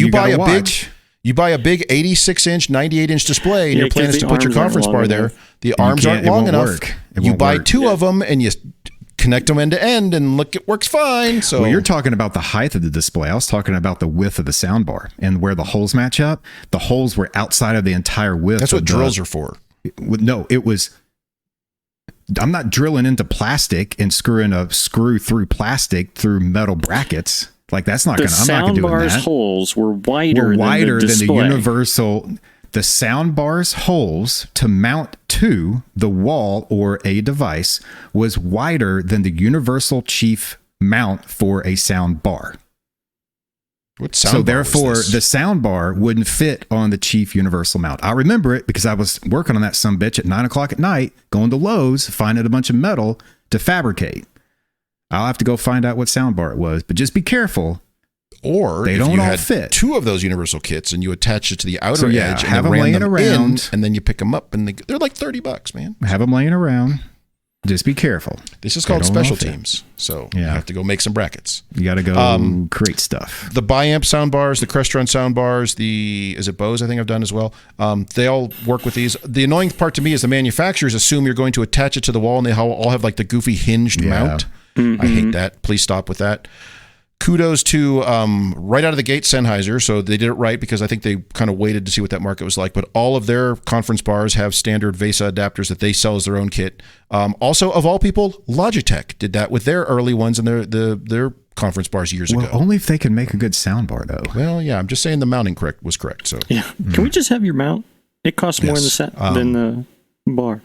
You buy a big 86-inch, 98-inch display, and your plan is to put your conference bar there. The arms aren't long enough. You buy two of them, and you connect them end to end, and look, it works fine. So, well, you're talking about the height of the display. I was talking about the width of the sound bar and where the holes match up. The holes were outside of the entire width. That's what drills are for. No, it was I'm not drilling into plastic and screwing a screw through plastic through metal brackets. Like that's not The going to, I'm not doing soundbar's that. holes were wider, Wider than the display. universal. The soundbar's holes to mount to the wall or a device was wider than the universal chief mount for a sound bar. What sound So bar therefore, was the this? sound bar wouldn't fit on the chief universal mount. I remember it because I was working on that sumbitch at 9:00 at night, going to Lowe's, finding a bunch of metal to fabricate. I'll have to go find out what sound bar it was, but just be careful. Or They if don't you all had fit. 2 of those universal kits and you attach it to the outer So, yeah, edge and have then them ran laying them around. in, and then you pick them up and they're like $30, man. Have them laying around. Just be careful. This is They called don't all special fit. teams. So Yeah. you have to go make some brackets. You got to go create stuff. The Biamp sound bars, the Crestron sound bars, is it Bose I think I've done as well. They all work with these. The annoying part to me is the manufacturers assume you're going to attach it to the wall and they all have like the goofy hinged mount. I hate that. Please stop with that. Kudos to right out of the gate Sennheiser. So they did it right because I think they kind of waited to see what that market was like. But all of their conference bars have standard VESA adapters that they sell as their own kit. Also, of all people, Logitech did that with their early ones and their conference bars years Well, ago. only if they can make a good sound bar, though. Well, yeah, I'm just saying the mounting was correct. So, Yeah. Can we just have your mount? It costs more Yes. than the bar.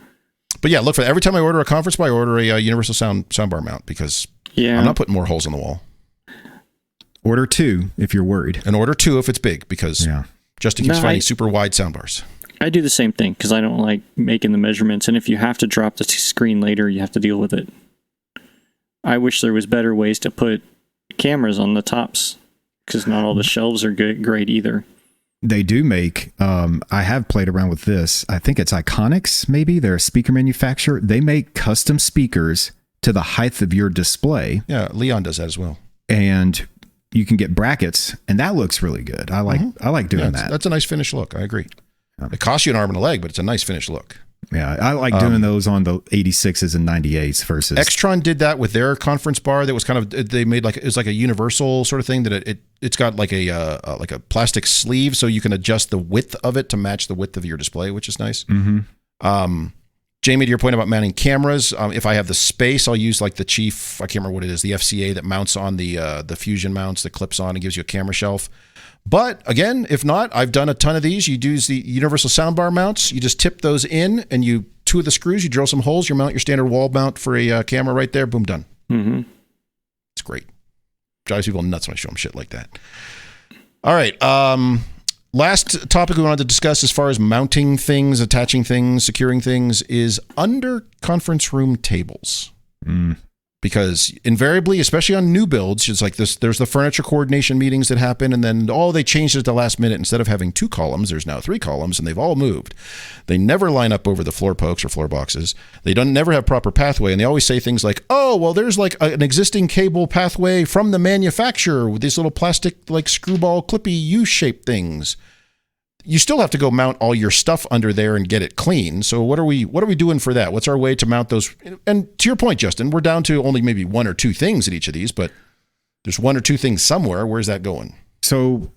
but yeah, look for that. Every time I order a conference bar, I order a universal soundbar mount because Yeah. I'm not putting more holes in the wall. Order 2 if you're worried. And order 2 if it's big because Yeah. Justin keeps No, finding super wide soundbars. I do the same thing because I don't like making the measurements. And if you have to drop the screen later, you have to deal with it. I wish there was better ways to put cameras on the tops because not all the shelves are great either. They do make, I have played around with this. I think it's Iconics, maybe. They're a speaker manufacturer. They make custom speakers to the height of your display. Yeah, Leon does that as well. And you can get brackets, and that looks really good. I like doing Yeah, that. that's a nice finished look. I agree. It costs you an arm and a leg, but it's a nice finished look. Yeah, I like doing those on the 86s and 98s versus Extron did that with their conference bar. That was kind of, they made like, it was like a universal sort of thing that it's got like a plastic sleeve, so you can adjust the width of it to match the width of your display, which is nice. Jamie, to your point about mounting cameras, if I have the space, I'll use like the Chief, I can't remember what it is, the FCA that mounts on the Fusion mounts that clips on and gives you a camera shelf. But again, if not, I've done a ton of these. You use the universal soundbar mounts. You just tip those in and 2 of the screws, you drill some holes, you mount your standard wall mount for a camera right there. Boom, done. Mm-hmm. It's great. Drives people nuts when I show them shit like that. All right. Last topic we wanted to discuss as far as mounting things, attaching things, securing things is under conference room tables. Because invariably, especially on new builds, it's like this, there's the furniture coordination meetings that happen, and then, they changed it at the last minute. Instead of having 2 columns, there's now 3 columns, and they've all moved. They never line up over the floor pokes or floor boxes. They never have proper pathway, and they always say things like, oh, well, there's like an existing cable pathway from the manufacturer with these little plastic, like screwball clippy U-shaped things. You still have to go mount all your stuff under there and get it clean. So what are we doing for that? What's our way to mount those? And to your point, Justin, we're down to only maybe 1 or 2 things at each of these, but there's 1 or 2 things somewhere. Where's that going? So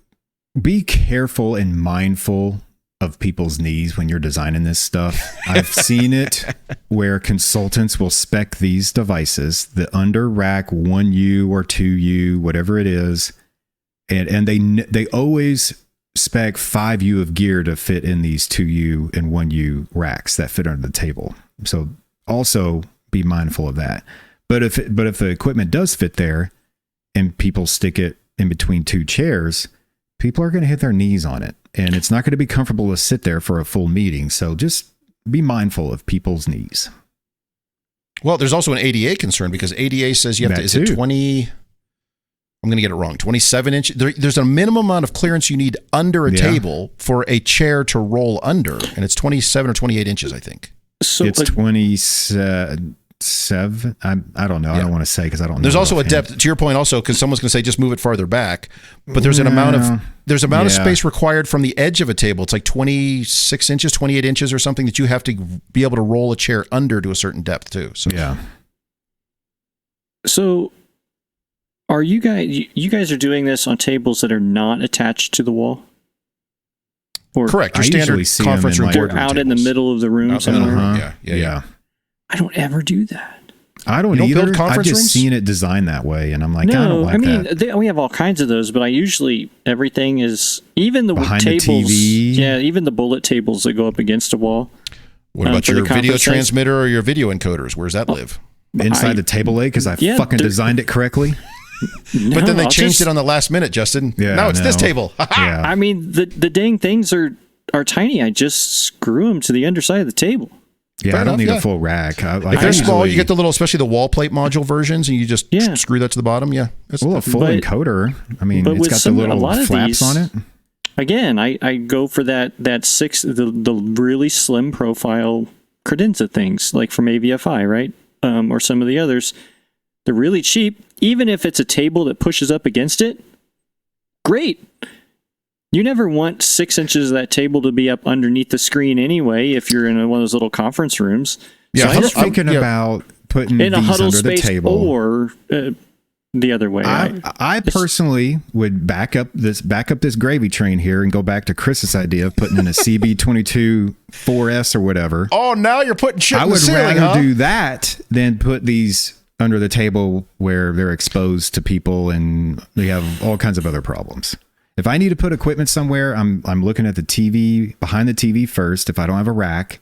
be careful and mindful of people's knees when you're designing this stuff. I've seen it where consultants will spec these devices, the under rack 1U or 2U, whatever it is. And they always spec 5U of gear to fit in these 2U and 1U racks that fit under the table. So also be mindful of that. But if the equipment does fit there and people stick it in between 2 chairs, people are going to hit their knees on it, and it's not going to be comfortable to sit there for a full meeting. So just be mindful of people's knees. Well, there's also an ADA concern because ADA says you have That to, is it too. 20, I'm going to get it wrong, 27 inches. There's a minimum amount of clearance you need under a table for a chair to roll under, and it's 27 or 28 inches, I think. So It's 27. I don't know. I don't want to say because I don't know. There's also a offhand. depth, to your point also, because someone's going to say just move it farther back, but there's an amount of space required from the edge of a table. It's like 26 inches, 28 inches or something that you have to be able to roll a chair under to a certain depth too. So Yeah. So are you guys are doing this on tables that are not attached to the wall? Or correct. Your I standard usually see them conference in room like- boardroom out in the tables. middle of the room Out in the somewhere? room. Uh-huh. Yeah. I don't ever do that. I don't You don't either. build conference I've just rooms? seen it designed that way, and I'm like, I don't No, like I mean, that. we have all kinds of those, but I usually, everything is, even the Behind the tables, TV. yeah, even the bullet tables that go up against a wall. What about for the your video conference size? transmitter or your video encoders? Where's that live? Inside the table leg because I Yeah, fucking they're- designed it correctly. But then they I'll changed just- it on the last minute, Justin. Yeah, now it's this no. table. Yeah. I mean, the dang things are tiny. I just screw them to the underside of the table. Yeah, Fair I don't enough, need yeah. a full rack. If they're small, you get the little, especially the wall plate module versions, and you just Yeah. screw that to the bottom. Yeah. That's, well, a full But- encoder. I mean, but it's with got some- the a little lot of flaps these- on it. Again, I go for the really slim profile credenza things, like from AVFI, right? Or some of the others. They're really cheap. Even if it's a table that pushes up against it, great. You never want 6 inches of that table to be up underneath the screen anyway if you're in one of those little conference rooms. Yeah, I was I'm- thinking yeah. about putting In a these huddle under the space table. or the other way. I personally would back up this gravy train here and go back to Chris's idea of putting in a CB22 4S or whatever. Oh, now you're putting shit I in the would ceiling, rather huh? do that than put these under the table where they're exposed to people and they have all kinds of other problems. If I need to put equipment somewhere, I'm looking at the TV, behind the TV first. If I don't have a rack,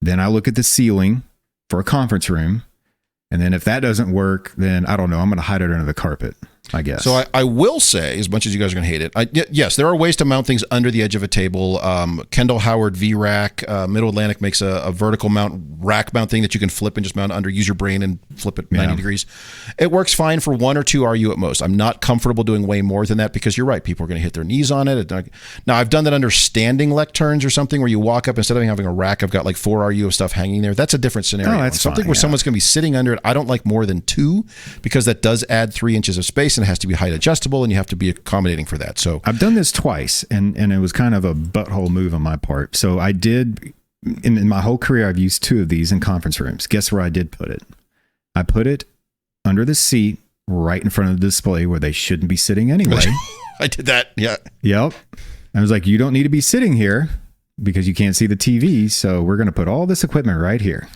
then I look at the ceiling for a conference room. And then if that doesn't work, then I don't know. I'm going to hide it under the carpet, I guess. So I will say, as much as you guys are going to hate it, yes, there are ways to mount things under the edge of a table. Kendall Howard V-Rack, Middle Atlantic makes a vertical rack mount thing that you can flip and just mount under. Use your brain and flip it 90 degrees. It works fine for 1 or 2 RU at most. I'm not comfortable doing way more than that because you're right. People are going to hit their knees on it. Now, I've done that under standing lecterns or something where you walk up, instead of having a rack, I've got like 4 RU of stuff hanging there. That's a different scenario. Oh, that's something fine, where yeah. someone's going to be sitting under it. I don't like more than 2 because that does add 3 inches of space and it has to be height adjustable and you have to be accommodating for that. So I've done this twice and it was kind of a butthole move on my part. So I did, in my whole career, I've used 2 of these in conference rooms. Guess where I did put it? I put it under the seat right in front of the display where they shouldn't be sitting anyway. I did that. Yeah. Yep. I was like, you don't need to be sitting here because you can't see the TV. So we're going to put all this equipment right here.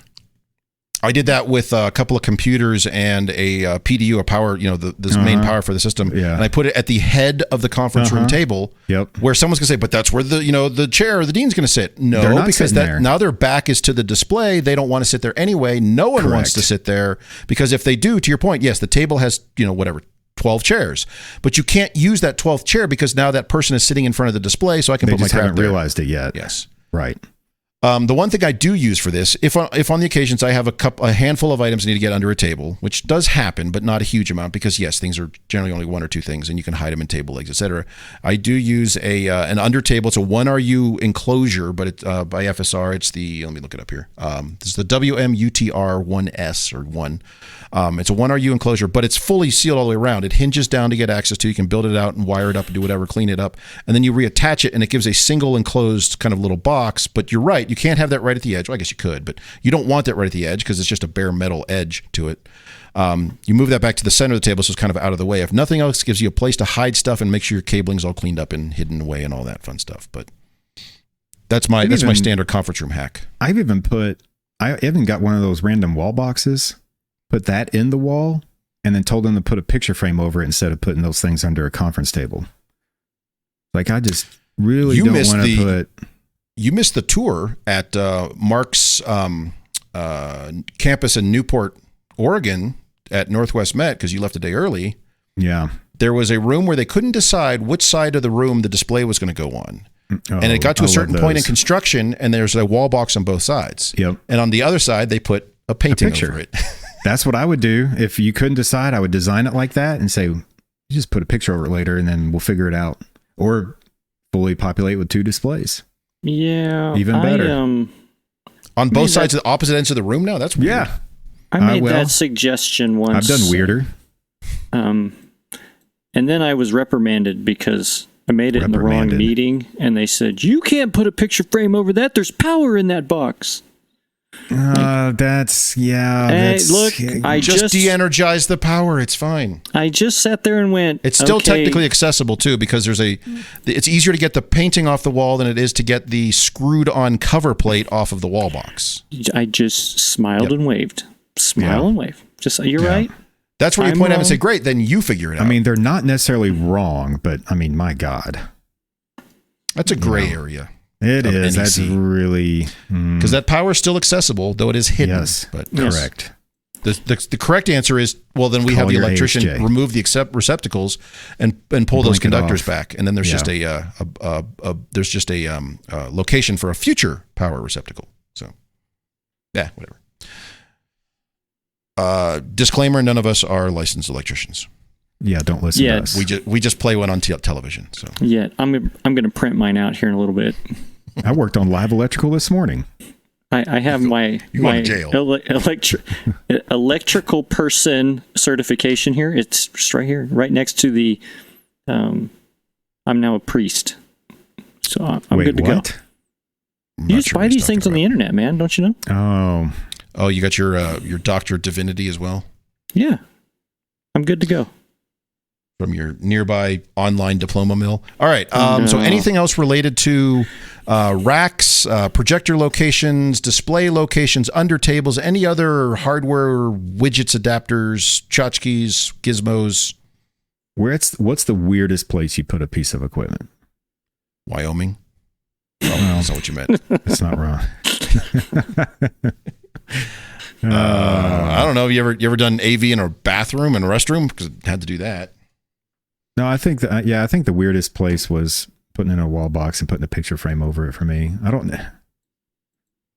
I did that with a couple of computers and a PDU, a power, this main power for the system. Yeah. And I put it at the head of the conference room table. Yep. Where someone's gonna say, but that's where the chair or the dean's gonna sit. They're No, not because sitting there. now their back is to the display. They don't want to sit there anyway. No one wants Correct. to sit there because if they do, to your point, yes, the table has 12 chairs, but you can't use that 12th chair because now that person is sitting in front of the display. So I can They put my just crap haven't there. realized it yet. Yes. Right. The one thing I do use for this, if on the occasions I have a handful of items I need to get under a table, which does happen, but not a huge amount because yes, things are generally only 1 or 2 things and you can hide them in table legs, etc. I do use an under table. It's a 1 RU enclosure, but it's by FSR. It's let me look it up here. This is the WMUTR 1S or 1. It's a 1 RU enclosure, but it's fully sealed all the way around. It hinges down to get access to. You can build it out and wire it up and do whatever, clean it up. And then you reattach it and it gives a single enclosed kind of little box. But you're right. You can't have that right at the edge. Well, I guess you could, but you don't want that right at the edge because it's just a bare metal edge to it. You move that back to the center of the table so it's kind of out of the way. If nothing else, it gives you a place to hide stuff and make sure your cabling's all cleaned up and hidden away and all that fun stuff. But that's my standard conference room hack. I even got one of those random wall boxes, put that in the wall, and then told them to put a picture frame over it instead of putting those things under a conference table. Like, I just really don't want to put... You missed the tour at Mark's campus in Newport, Oregon at Northwest Met because you left a day early. Yeah. There was a room where they couldn't decide which side of the room the display was going to go on. And it got to a certain point in construction, and there's a wall box on both sides. Yep. And on the other side, they put a painting over it. That's what I would do. If you couldn't decide, I would design it like that and say, you just put a picture over it later, and then we'll figure it out. Or fully populate with 2 displays. Yeah. Even better. On both sides of the opposite ends of the room now? That's weird. Yeah. I made that suggestion once. I've done weirder. And then I was reprimanded because I made it in the wrong meeting, and they said, you can't put a picture frame over that. There's power in that box. That's look, I just de-energize the power. It's fine. I just sat there and went. It's still okay. technically accessible too, because it's easier to get the painting off the wall than it is to get the screwed on cover plate off of the wall box. I just smiled and waved. And waved. Just you're right. That's where you point out and say, "Great, then you figure it out." I mean, they're not necessarily wrong, but I mean, my God, that's a gray area. It is. NEC. That's really because that power is still accessible, though it is hidden. Yes, but correct. The correct answer is, well, then we have the electrician remove the receptacles and pull those conductors back, and then there's just a location for a future power receptacle. So, yeah, whatever. Disclaimer: none of us are licensed electricians. Yeah, don't listen to us. We just play one on television. So yeah, I'm going to print mine out here in a little bit. I worked on live electrical this morning. I have my electrical person certification here. It's just right here, right next to the. I'm now a priest, so I'm good to go. You just buy these things on the internet, man. Don't you know? Oh, you got your Doctor of Divinity as well? Yeah, I'm good to go. From your nearby online diploma mill. All right. So anything else related to racks, projector locations, display locations, under tables, any other hardware, widgets, adapters, tchotchkes, gizmos? What's the weirdest place you put a piece of equipment? Wyoming. Oh, that's not what you meant. It's not wrong. I don't know. You ever done AV in a bathroom and a restroom? Because I had to do that. No, I think the weirdest place was putting in a wall box and putting a picture frame over it for me.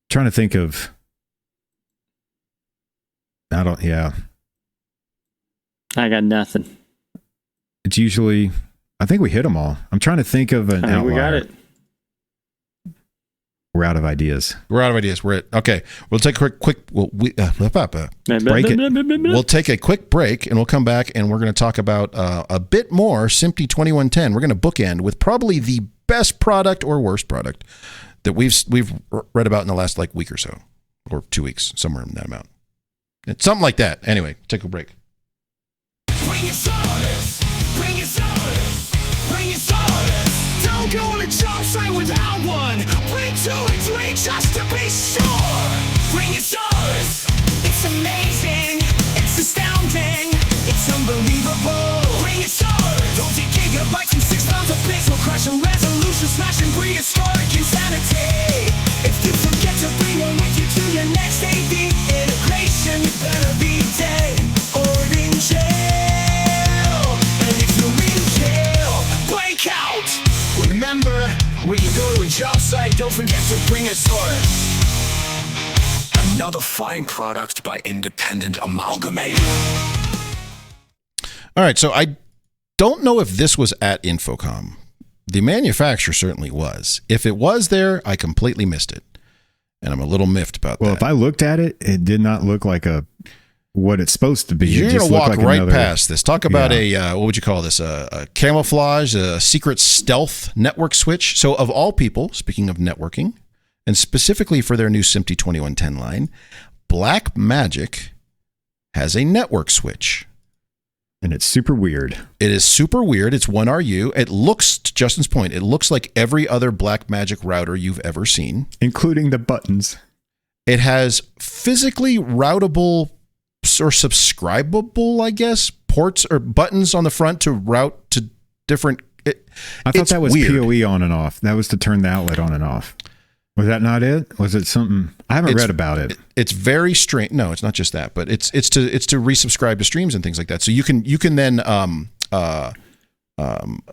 Trying to think of. I got nothing. It's usually, I think we hit them all. I'm trying to think of an outlier. We got it. We're out of ideas. Okay. We'll take a quick break it. We'll take a quick break and we'll come back and we're going to talk about a bit more SMPTE 2110. We're going to bookend with probably the best product or worst product that we've read about in the last week or so, or 2 weeks, somewhere in that amount. It's something like that. Anyway, take a break. Bring your service. Bring your service. Bring your service. Don't go on a job site without one. Bring 2 and 3 just to be sure. Bring your service. It's amazing. It's astounding. It's unbelievable. Bring your service. Don't take gigabytes and 6 pounds of pixel crushing resolution smashing prehistoric insanity. If you forget to bring one with you to your next AV integration, you better be dead or in jail. And if you're in jail, break out. Remember, when you go to a job site, don't forget to bring a source. Another fine product by Independent Amalgamate. All right, so I don't know if this was at InfoComm. The manufacturer certainly was. If it was there, I completely missed it. And I'm a little miffed about that. Well, if I looked at it, it did not look like what it's supposed to be. You're going to walk right past this. Talk about what would you call this? A camouflage, a secret stealth network switch. So of all people, speaking of networking, and specifically for their new SMPTE 2110 line, Blackmagic has a network switch. And it's super weird. It is super weird. It's 1RU. It looks, to Justin's point, it looks like every other Blackmagic router you've ever seen. Including the buttons. It has physically routable or subscribable, I guess, ports or buttons on the front to route to different... I thought that was weird. PoE on and off. That was to turn the outlet on and off. Was that not it? Was it something? I haven't read about it. It's very strange. No, it's not just that, but it's to resubscribe to streams and things like that. So you can then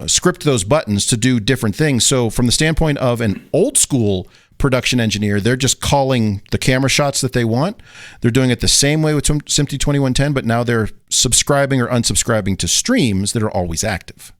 script those buttons to do different things. So from the standpoint of an old school production engineer, they're just calling the camera shots that they want. They're doing it the same way with SMPTE 2110, but now they're subscribing or unsubscribing to streams that are always active.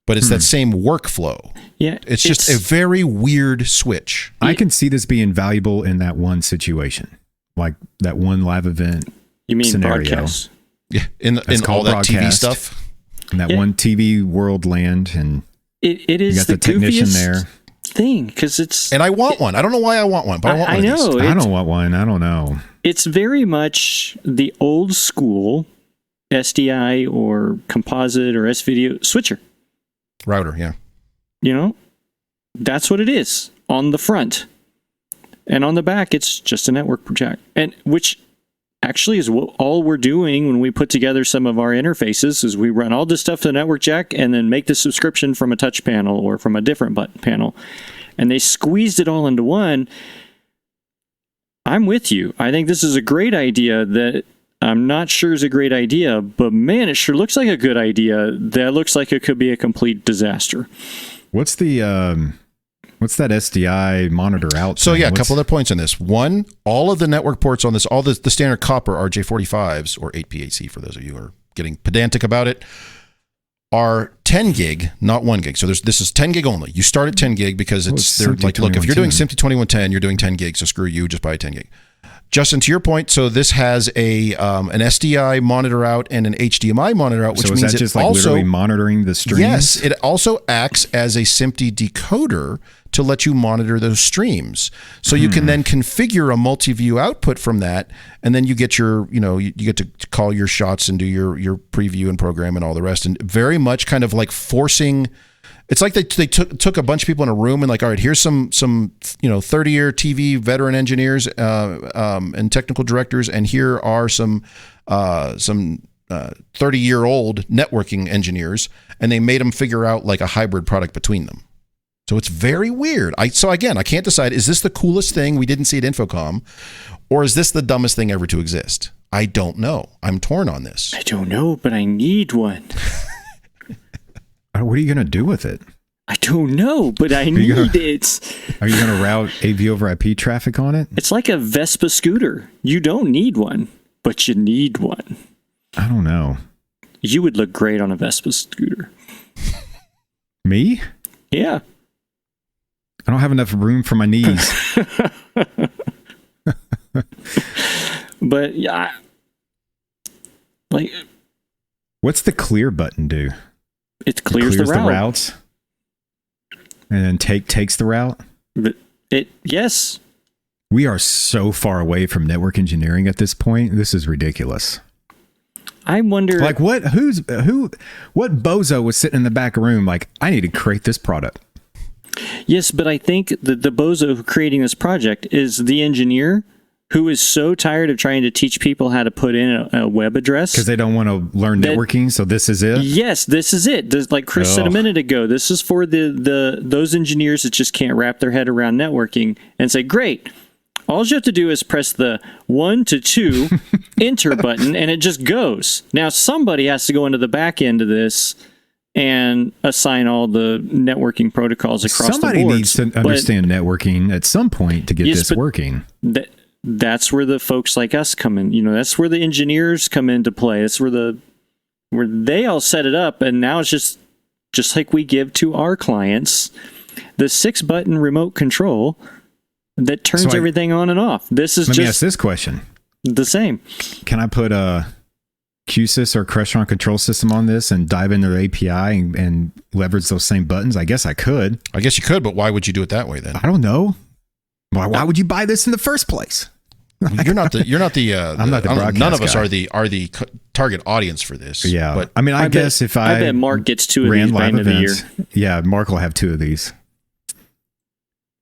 But it's that same workflow. Yeah, it's just a very weird switch. I can see this being valuable in that one situation, like that one live event. You mean scenario. Broadcast? Yeah, in all that TV stuff. In that one TV world land, and it is you got the technician there. thing because it's. And I want one. I don't know why I want one, but I want one. I know. Of these. I don't want one. I don't know. It's very much the old school SDI or composite or S-video switcher. Router, yeah. You know, that's what it is on the front. And on the back, it's just a network project. And which actually is all we're doing when we put together some of our interfaces is we run all this stuff to the network jack and then make the subscription from a touch panel or from a different button panel. And they squeezed it all into one. I'm with you. I think this is a great idea that I'm not sure is a great idea, but man, it sure looks like a good idea. That looks like it could be a complete disaster. What's the what's that SDI monitor out? So thing? yeah, a couple other points on this. One, all of the network ports on this, all the standard copper RJ45s or 8PAC for those of you who are getting pedantic about it, are 10 gig, not 1 gig. So this is 10 gig only. You start at 10 gig because they're like, look, if you're doing SMPTE 2110, you're doing 10 gig, so screw you, just buy 10 gig. Justin, to your point, so this has an SDI monitor out and an HDMI monitor out, which so means is that just like also literally monitoring the streams? Yes, it also acts as a SMPTE decoder to let you monitor those streams. So you can then configure a multi-view output from that, and then you get your, you get to call your shots and do your preview and program and all the rest, and very much kind of like forcing. It's like they took a bunch of people in a room and like, all right, here's some 30-year TV veteran engineers and technical directors, and here are some 30-year-old networking engineers, and they made them figure out like a hybrid product between them. So it's very weird. So again, I can't decide, is this the coolest thing we didn't see at InfoComm, or is this the dumbest thing ever to exist? I don't know. I'm torn on this. I don't know, but I need one. What are you going to do with it? I don't know, but I need it. Are you going to route AV over IP traffic on it? It's like a Vespa scooter. You don't need one, but you need one. I don't know. You would look great on a Vespa scooter. Me? Yeah. I don't have enough room for my knees. But yeah, like, what's the clear button do? It clears the routes and then takes the route. But yes. We are so far away from network engineering at this point. This is ridiculous. I wonder, like, what bozo was sitting in the back room like, I need to create this product. Yes, but I think that the bozo creating this project is the engineer who is so tired of trying to teach people how to put in a web address. Because they don't want to learn networking, so this is it? Yes, this is it. Like Chris said a minute ago, this is for those engineers that just can't wrap their head around networking and say, great, all you have to do is press the 1 to 2 enter button, and it just goes. Now, somebody has to go into the back end of this and assign all the networking protocols across the board. Somebody needs to understand networking at some point to get this working. That's where the folks like us come in. That's where the engineers come into play. That's where they all set it up, and now it's just like we give to our clients the 6-button remote control that turns everything on and off. Let me ask this question. The same. Can I put a QSys or Crestron control system on this and dive into the API and leverage those same buttons? I guess I could. I guess you could, but why would you do it that way then? I don't know. Why would you buy this in the first place? You're not the I'm not the broadcast none of us guy. are the target audience for this. Yeah, but I mean, I guess if I bet Mark gets 2 of these by the end of the year. Yeah, Mark will have 2 of these.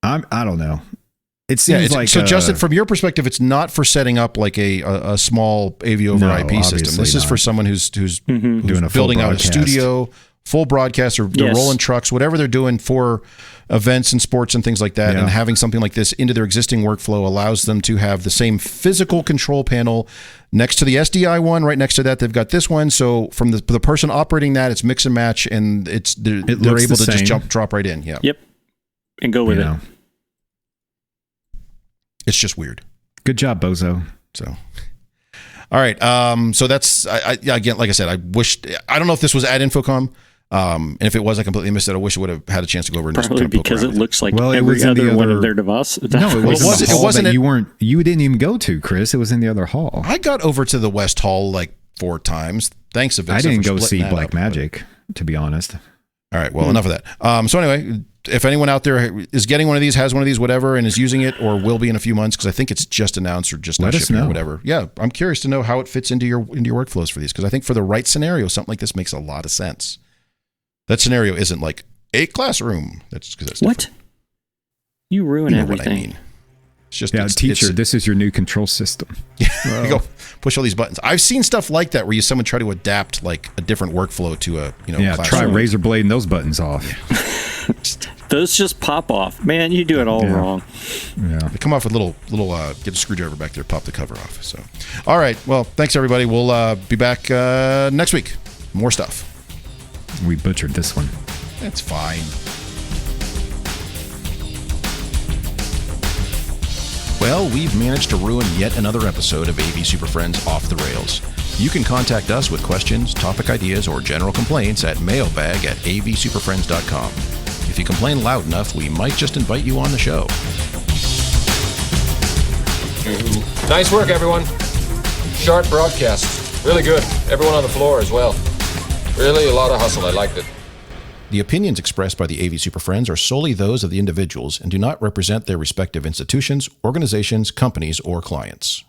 I don't know. It seems like so. Justin, from your perspective, it's not for setting up like a small AV over IP system. This is for someone who's doing a building out a broadcast. studio, full broadcast, or they're rolling trucks, whatever they're doing for events and sports and things like that. Yeah. And having something like this into their existing workflow allows them to have the same physical control panel next to the SDI one. Right next to that, they've got this one. So from the person operating that, it's mix and match, and they're able to just drop right in. Yeah. Yep. And go with it. It's just weird. Good job, bozo. So, all right. So that's again, like I said, I don't know if this was at InfoComm. And if it was, I completely missed it. I wish I would have had a chance to go over and just probably kind of because it looks like it every was in other the one other- of their devices. No, it wasn't. You didn't even go to, Chris. It was in the other hall. I got over to the West Hall like 4 times. Thanks, Avista. I didn't for go splitting see that up, Blackmagic, to be honest. All right. Well, enough of that. So anyway, if anyone out there is getting one of these, has one of these, whatever, and is using it or will be in a few months, because I think it's just announced or just not shipping or whatever. Yeah, I'm curious to know how it fits into your workflows for these, because I think for the right scenario, something like this makes a lot of sense. That scenario isn't like a classroom. That's what? Different. You ruin everything. What I mean. It's just teacher, this is your new control system. Yeah, you go push all these buttons. I've seen stuff like that where someone try to adapt like a different workflow to a classroom. Try razor blading those buttons off. Yeah. Those just pop off, man. You do it all wrong. Yeah, they come off with little. Get a screwdriver back there, pop the cover off. So, all right. Well, thanks everybody. We'll be back next week. More stuff. We butchered this one. That's fine. Well, we've managed to ruin yet another episode of AV Super Friends Off the Rails. You can contact us with questions, topic ideas, or general complaints at mailbag@avsuperfriends.com. If you complain loud enough, we might just invite you on the show. Nice work, everyone. Sharp broadcast. Really good. Everyone on the floor as well. Really a lot of hustle. I liked it. The opinions expressed by the AV Super Friends are solely those of the individuals and do not represent their respective institutions, organizations, companies, or clients.